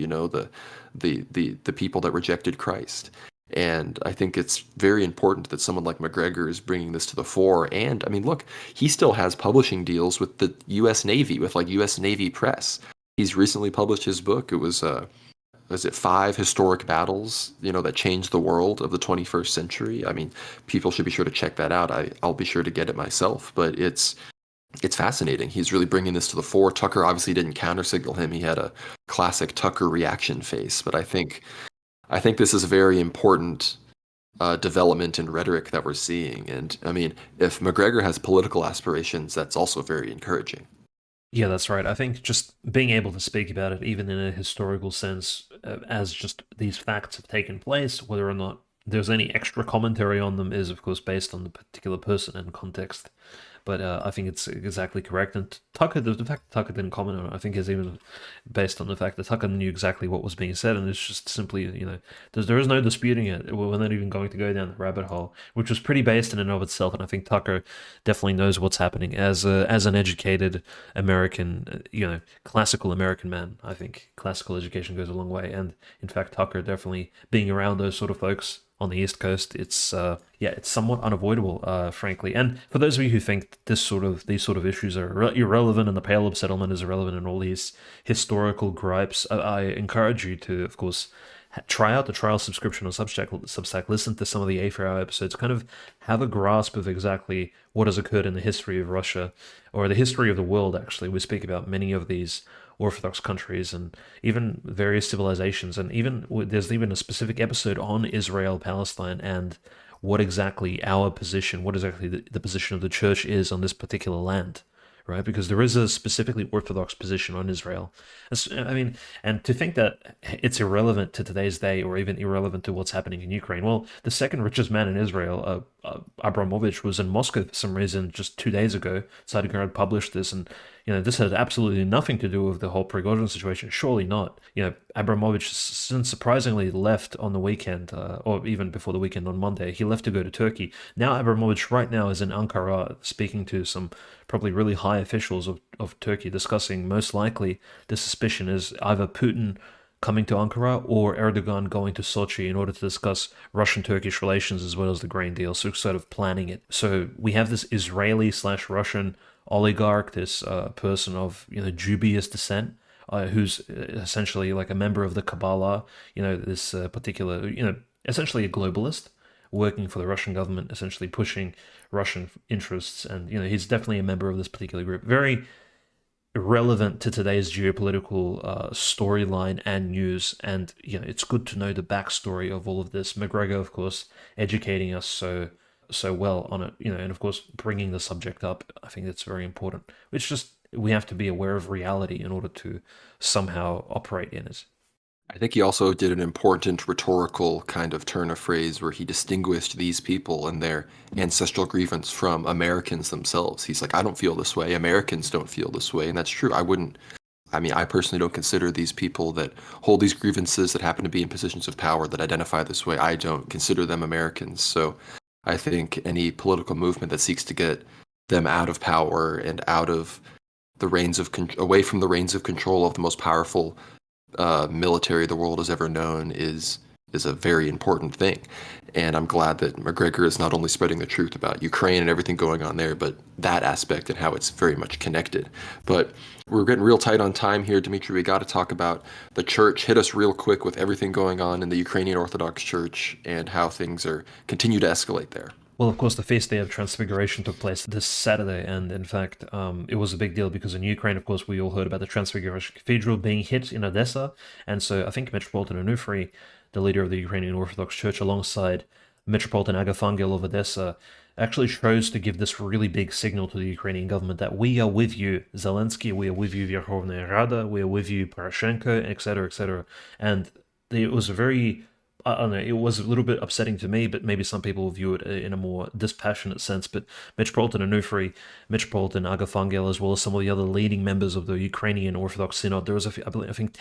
the people that rejected Christ. And I think it's very important that someone like McGregor is bringing this to the fore. And I mean, look, he still has publishing deals with the U.S. Navy, with like U.S. Navy Press. He's recently published his book. It was 5 historic battles, that changed the world of the 21st century. I mean, people should be sure to check that out. I'll be sure to get it myself, but it's fascinating. He's really bringing this to the fore. Tucker obviously didn't countersignal him. He had a classic Tucker reaction face, but I think this is a very important development in rhetoric that we're seeing. And I mean, if McGregor has political aspirations, that's also very encouraging. Yeah, that's right. I think just being able to speak about it, even in a historical sense, as just these facts have taken place, whether or not there's any extra commentary on them is, of course, based on the particular person and context. But I think it's exactly correct. And Tucker, the fact that Tucker didn't comment on it, I think is even based on the fact that Tucker knew exactly what was being said, and it's just simply, there is no disputing it. We're not even going to go down the rabbit hole, which was pretty based in and of itself. And I think Tucker definitely knows what's happening as an educated American, classical American man. I think classical education goes a long way, and in fact, Tucker definitely being around those sort of folks on the East Coast, it's it's somewhat unavoidable, frankly. And for those of you who think these sort of issues are irrelevant and the Pale of Settlement is irrelevant and all these historical gripes, I encourage you to, of course, try out the trial subscription on Substack, listen to some of the A4 episodes, kind of have a grasp of exactly what has occurred in the history of Russia, or the history of the world, actually. We speak about many of these Orthodox countries and even various civilizations, and there's even a specific episode on Israel, Palestine, and what exactly our position, what exactly the position of the church is on this particular land, right? Because there is a specifically Orthodox position on Israel. And to think that it's irrelevant to today's day or even irrelevant to what's happening in Ukraine. Well, the second richest man in Israel, Abramovich, was in Moscow for some reason just 2 days ago. Sideguard published this, and this had absolutely nothing to do with the whole Prigozhin situation. Surely not. Abramovich, since surprisingly left on the weekend, or even before the weekend on Monday, he left to go to Turkey. Now Abramovich right now is in Ankara speaking to some probably really high officials of Turkey, discussing most likely the suspicion is either Putin coming to Ankara or Erdogan going to Sochi in order to discuss Russian-Turkish relations as well as the grain deal, so sort of planning it. So we have this Israeli/Russian oligarch, this person of dubious descent, who's essentially like a member of the Kabbalah, this particular, essentially a globalist, working for the Russian government, essentially pushing Russian interests, and he's definitely a member of this particular group. Very relevant to today's geopolitical storyline and news, and it's good to know the backstory of all of this. McGregor, of course, educating us so well on it, and of course bringing the subject up. I think that's very important. It's just we have to be aware of reality in order to somehow operate in it. I think he also did an important rhetorical kind of turn of phrase where he distinguished these people and their ancestral grievance from Americans themselves. He's like, I don't feel this way. Americans don't feel this way. And that's true. I personally don't consider these people that hold these grievances, that happen to be in positions of power, that identify this way. I don't consider them Americans. So I think any political movement that seeks to get them out of power and out of the away from the reins of control of the most powerful military the world has ever known is a very important thing. And I'm glad that McGregor is not only spreading the truth about Ukraine and everything going on there, but that aspect and how it's very much connected. But we're getting real tight on time here, Dmitry. We got to talk about the church. Hit us real quick with everything going on in the Ukrainian Orthodox Church and how things continue to escalate there. Well, of course, the feast day of Transfiguration took place this Saturday, and in fact, it was a big deal because in Ukraine, of course, we all heard about the Transfiguration Cathedral being hit in Odessa, and so I think Metropolitan Onufry, the leader of the Ukrainian Orthodox Church, alongside Metropolitan Agafangel of Odessa, actually chose to give this really big signal to the Ukrainian government that we are with you, Zelensky, we are with you, Verkhovna Rada, we are with you, Poroshenko, etc., etc. And it was I don't know, it was a little bit upsetting to me, but maybe some people view it in a more dispassionate sense. But Metropolitan Onufry, Metropolitan Agafangel, as well as some of the other leading members of the Ukrainian Orthodox Synod, there was, I think,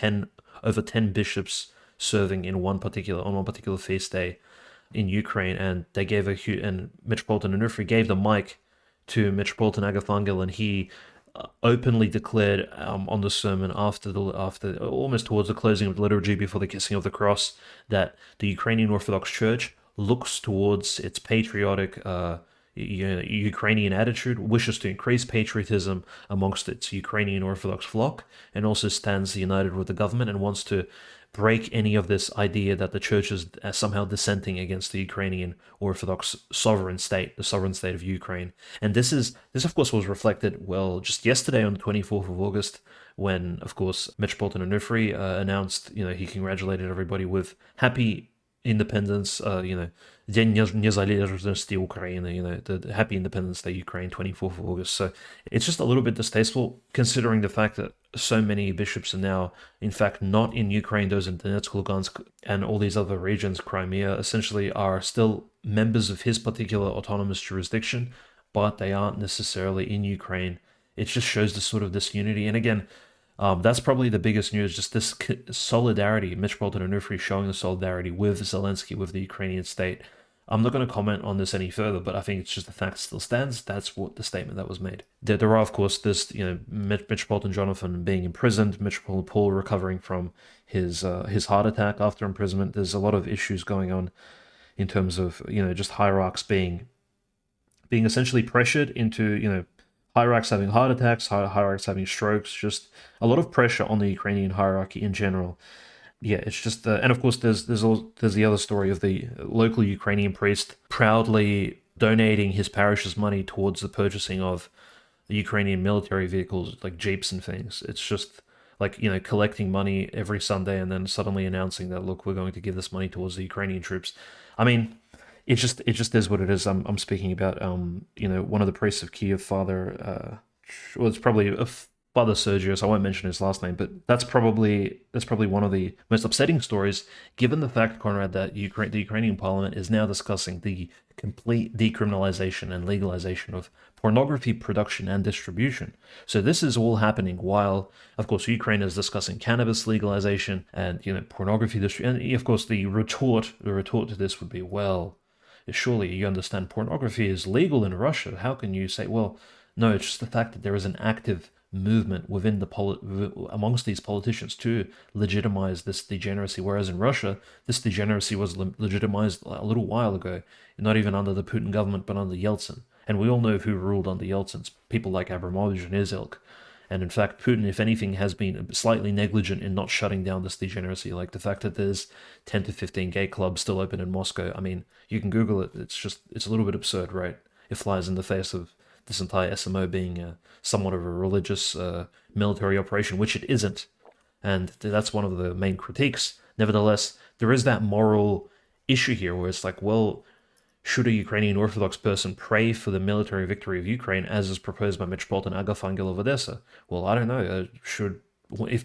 over 10 bishops serving on one particular feast day in Ukraine, and they gave and Metropolitan Onufry gave the mic to Metropolitan Agafangel, and he openly declared on the sermon after almost towards the closing of the liturgy before the kissing of the cross that the Ukrainian Orthodox Church looks towards its patriotic Ukrainian attitude, wishes to increase patriotism amongst its Ukrainian Orthodox flock, and also stands united with the government and wants to break any of this idea that the church is somehow dissenting against the Ukrainian Orthodox sovereign state, the sovereign state of Ukraine. And this of course was reflected just yesterday on the 24th of August when, of course, Metropolitan Onufry announced, he congratulated everybody with happy independence, День незалежности Украины, the Happy Independence Day Ukraine, 24th of August. So it's just a little bit distasteful considering the fact that so many bishops are now, in fact, not in Ukraine. Those in Donetsk, Lugansk, and all these other regions, Crimea, essentially are still members of his particular autonomous jurisdiction, but they aren't necessarily in Ukraine. It just shows the sort of disunity. And again, that's probably the biggest news, just this solidarity, Metropolitan Onufri showing the solidarity with Zelensky, with the Ukrainian state. I'm not going to comment on this any further, but I think it's just the fact still stands. That's what the statement that was made. There are, of course, this, Metropolitan Jonathan being imprisoned, Metropolitan Paul recovering from his heart attack after imprisonment. There's a lot of issues going on in terms of, just hierarchs being essentially pressured into, hierarchs having heart attacks, hierarchs having strokes, just a lot of pressure on the Ukrainian hierarchy in general. Yeah, it's just, and of course there's the other story of the local Ukrainian priest proudly donating his parish's money towards the purchasing of the Ukrainian military vehicles, like jeeps and things. It's just like, collecting money every Sunday and then suddenly announcing that, look, we're going to give this money towards the Ukrainian troops. I mean, it just is what it is. I'm speaking about one of the priests of Kiev, Father, it's probably Father Sergius. I won't mention his last name, but that's probably one of the most upsetting stories, given the fact, Conrad, that the Ukrainian Parliament is now discussing the complete decriminalization and legalization of pornography production and distribution. So this is all happening while, of course, Ukraine is discussing cannabis legalization and pornography distribution. And of course, the retort to this would be, well, surely you understand pornography is legal in Russia. How can you say, well, no, it's just the fact that there is an active movement within amongst these politicians to legitimize this degeneracy, whereas in Russia, this degeneracy was legitimized a little while ago, not even under the Putin government, but under Yeltsin. And we all know who ruled under Yeltsin, people like Abramovich and his ilk. And in fact, Putin, if anything, has been slightly negligent in not shutting down this degeneracy, like the fact that there's 10 to 15 gay clubs still open in Moscow. I mean, you can Google it. It's a little bit absurd, right? It flies in the face of this entire SMO being somewhat of a religious military operation, which it isn't. And that's one of the main critiques. Nevertheless, there is that moral issue here where it's like, well, should a Ukrainian Orthodox person pray for the military victory of Ukraine as is proposed by Metropolitan Agafangel of Odessa? Well, I don't know.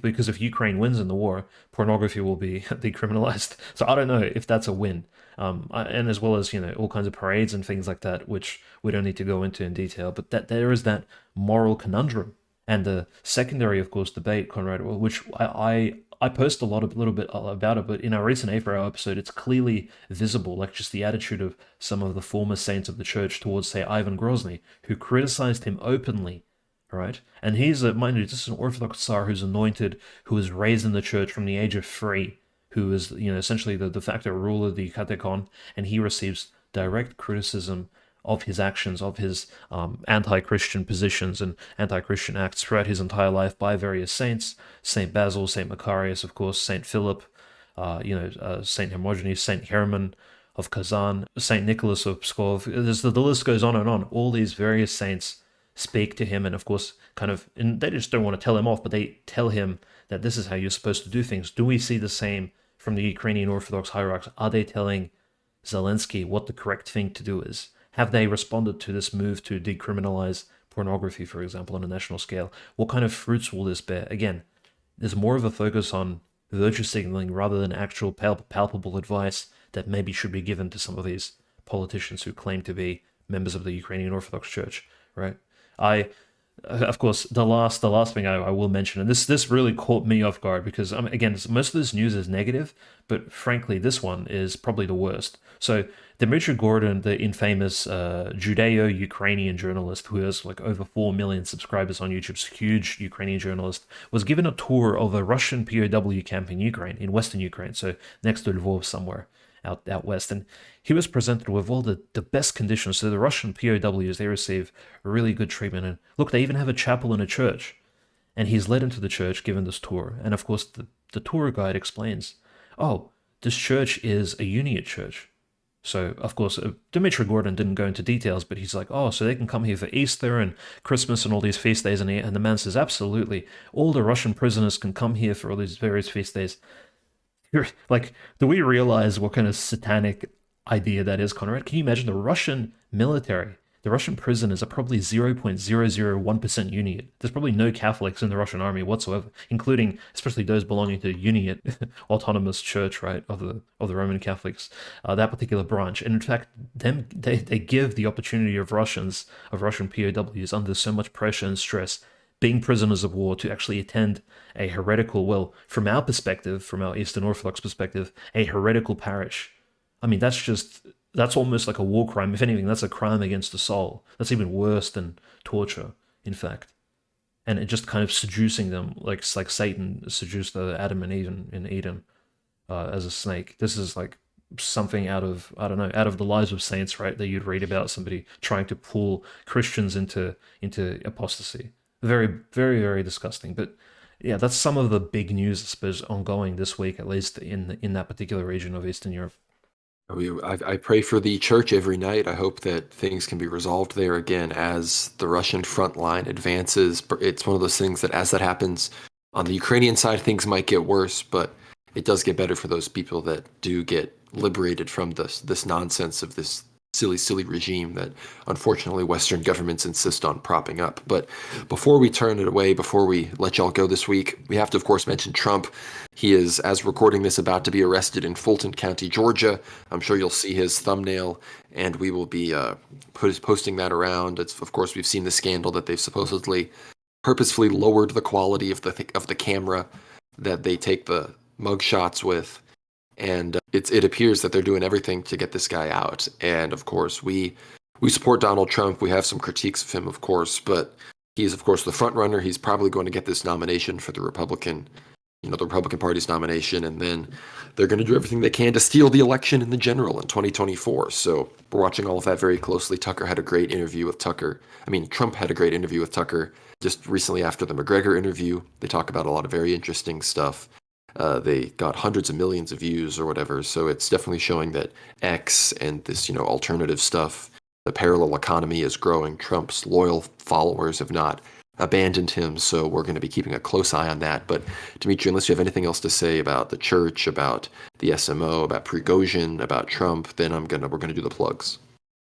Because if Ukraine wins in the war, pornography will be decriminalized. So I don't know if that's a win. And as well as, all kinds of parades and things like that, which we don't need to go into in detail, but that there is that moral conundrum. And the secondary, of course, debate, Conrad, which I post a little bit about it, but in our recent A4 episode, it's clearly visible, like just the attitude of some of the former saints of the church towards, say, Ivan Grozny, who criticized him openly, right? And he's, mind you, this is an Orthodox Tsar who's anointed, who was raised in the church from the age of 3, who is, essentially the de facto ruler of the Katekon, and he receives direct criticism of his actions, of his anti-Christian positions and anti-Christian acts throughout his entire life by various saints, Saint Basil, Saint Macarius, of course, Saint Philip, Saint Hermogenes, Saint Herman of Kazan, Saint Nicholas of Pskov. The list goes on and on. All these various saints speak to him, and of course, and they just don't want to tell him off, but they tell him that this is how you're supposed to do things. Do we see the same from the Ukrainian Orthodox hierarchs? Are they telling Zelensky what the correct thing to do is? Have they responded to this move to decriminalize pornography, for example, on a national scale? What kind of fruits will this bear? Again, there's more of a focus on virtue signaling rather than actual palpable advice that maybe should be given to some of these politicians who claim to be members of the Ukrainian Orthodox Church, right? Of course, the last thing I will mention, and this really caught me off guard because, again, most of this news is negative, but frankly, this one is probably the worst. So, Dmitry Gordon, the infamous Judeo-Ukrainian journalist who has like over 4 million subscribers on YouTube's huge Ukrainian journalist, was given a tour of a Russian POW camp in Ukraine, in Western Ukraine, so next to Lvov somewhere out west, and he was presented with all the best conditions. So the Russian POWs, they receive really good treatment, and look, they even have a chapel and a church, and he's led into the church, given this tour, and of course the tour guide explains, oh, this church is a Uniate church. So, of course, Dmitry Gordon didn't go into details, but he's like, oh, so they can come here for Easter and Christmas and all these feast days, and the man says, absolutely, all the Russian prisoners can come here for all these various feast days. Like, do we realize what kind of satanic idea that is, Conrad? Can you imagine the Russian military? The Russian prisoners are probably 0.001% Uniate. There's probably no Catholics in the Russian army whatsoever, including especially those belonging to Uniate, autonomous church, right, of the Roman Catholics, that particular branch. And in fact, they give the opportunity of Russian POWs under so much pressure and stress, being prisoners of war, to actually attend a heretical, well, from our perspective, from our Eastern Orthodox perspective, a heretical parish. I mean, that's almost like a war crime. If anything, that's a crime against the soul. That's even worse than torture, in fact. And it just kind of seducing them, like Satan seduced Adam and Eve in Eden as a snake. This is like something out of, I don't know, out of the lives of saints, right? That you'd read about somebody trying to pull Christians into apostasy. Very, very, very disgusting. But yeah, that's some of the big news, I suppose, ongoing this week, at least in that particular region of Eastern Europe. I pray for the church every night. I hope that things can be resolved there again as the Russian front line advances. It's one of those things that as that happens on the Ukrainian side, things might get worse, but it does get better for those people that do get liberated from this nonsense of this silly regime that unfortunately Western governments insist on propping up. But before we turn it away, before we let y'all go this week, we have to, of course, mention Trump. He is, as recording this, about to be arrested in Fulton County, Georgia. I'm sure you'll see his thumbnail, and we will be posting that around. Of course, we've seen the scandal that they've supposedly purposefully lowered the quality of the camera that they take the mugshots with. And it appears that they're doing everything to get this guy out. And of course, we support Donald Trump. We have some critiques of him, of course, but he's, of course, the front runner. He's probably going to get this nomination for the Republican Party's nomination. And then they're going to do everything they can to steal the election in the general in 2024. So we're watching all of that very closely. Trump had a great interview with Tucker just recently after the McGregor interview. They talk about a lot of very interesting stuff. They got hundreds of millions of views or whatever, so it's definitely showing that X and this, alternative stuff, the parallel economy is growing. Trump's loyal followers have not abandoned him, so we're going to be keeping a close eye on that. But Dimitri, unless you have anything else to say about the church, about the SMO, about Prigozhin, about Trump, then we're going to do the plugs.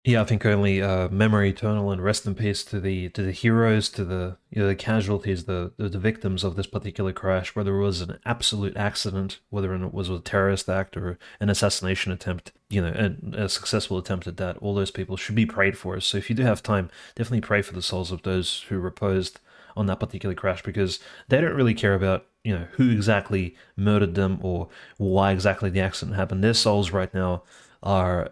Yeah, I think only memory eternal and rest in peace to the heroes, to the the casualties, the victims of this particular crash, whether it was an absolute accident, whether it was a terrorist act or an assassination attempt, a successful attempt at that. All those people should be prayed for. So if you do have time, definitely pray for the souls of those who reposed on that particular crash, because they don't really care about who exactly murdered them or why exactly the accident happened. Their souls right now are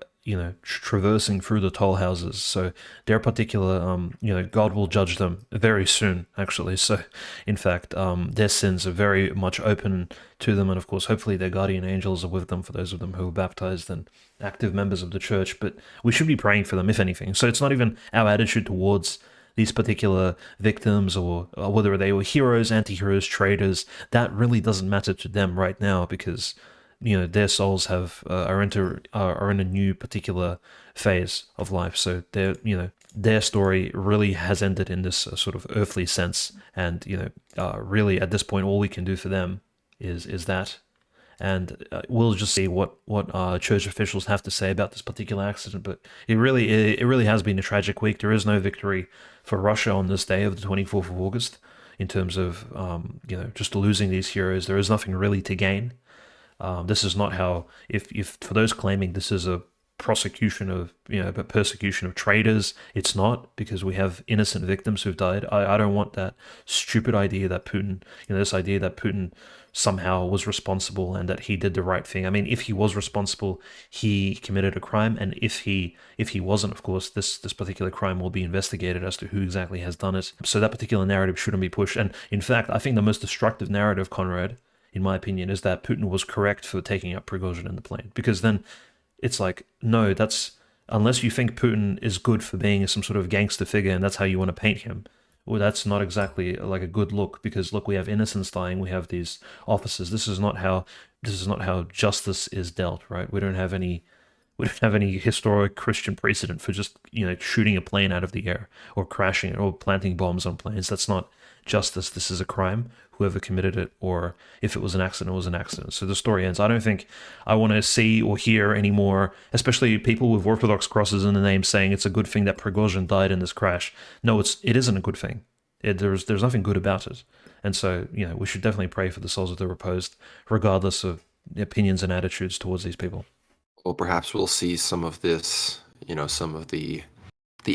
traversing through the toll houses. So their particular, God will judge them very soon, actually. So, in fact, their sins are very much open to them. And of course, hopefully their guardian angels are with them for those of them who are baptized and active members of the church. But we should be praying for them, if anything. So it's not even our attitude towards these particular victims or whether they were heroes, anti-heroes, traitors. That really doesn't matter to them right now, because their souls are in a new particular phase of life. So their story really has ended in this sort of earthly sense, and really at this point all we can do for them is that, and we'll just see what church officials have to say about this particular accident. But it really has been a tragic week. There is no victory for Russia on this day of the 24th of August in terms of just losing these heroes. There is nothing really to gain. This is not how, if for those claiming this is a persecution of traitors, it's not, because we have innocent victims who've died. I don't want that stupid idea that Putin, this idea that Putin somehow was responsible and that he did the right thing. I mean, if he was responsible, he committed a crime, and if he wasn't, of course, this particular crime will be investigated as to who exactly has done it. So that particular narrative shouldn't be pushed. And in fact, I think the most destructive narrative, Conrad, in my opinion, is that Putin was correct for taking up Prigozhin in the plane. Because then it's like, no, unless you think Putin is good for being some sort of gangster figure and that's how you want to paint him, well, that's not exactly like a good look. Because look, we have innocents dying, we have these officers. This is not how justice is dealt, right? We don't have any We don't have any historic Christian precedent for just, shooting a plane out of the air or crashing it or planting bombs on planes. That's not justice. This is a crime. Whoever committed it, or if it was an accident, it was an accident. So the story ends. I don't think I want to see or hear anymore, especially people with Orthodox crosses in the name saying it's a good thing that Prigozhin died in this crash. No, it isn't a good thing. There's nothing good about it. And so, we should definitely pray for the souls of the reposed, regardless of the opinions and attitudes towards these people. Well, perhaps we'll see some of this, some of the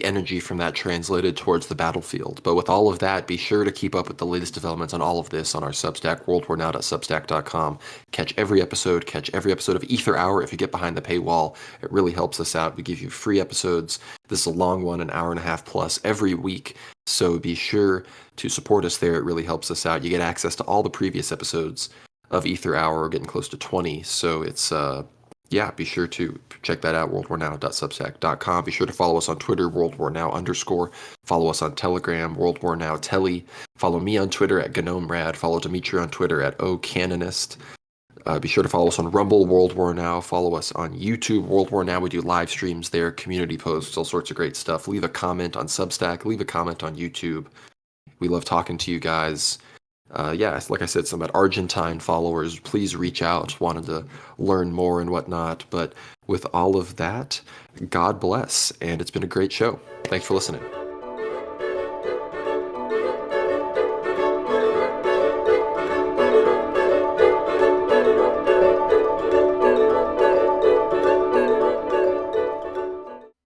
energy from that translated towards the battlefield. But with all of that, be sure to keep up with the latest developments on all of this on our Substack, worldwarnow.substack.com. Catch every episode of Ether Hour. If you get behind the paywall, it really helps us out. We give you free episodes. This is a long one, an hour and a half plus every week. So be sure to support us there. It really helps us out. You get access to all the previous episodes of Ether Hour. We're getting close to 20. So it's, be sure to check that out, worldwarnow.substack.com. Be sure to follow us on Twitter, worldwarnow_. Follow us on Telegram, worldwarnowtelly. Follow me on Twitter at GnomeRad. Follow Dimitri on Twitter at OCanonist. Be sure to follow us on Rumble, World War Now. Follow us on YouTube, World War Now. We do live streams there, community posts, all sorts of great stuff. Leave a comment on Substack. Leave a comment on YouTube. We love talking to you guys. Like I said, some Argentine followers, please reach out. Wanted to learn more and whatnot. But with all of that, God bless. And it's been a great show. Thanks for listening.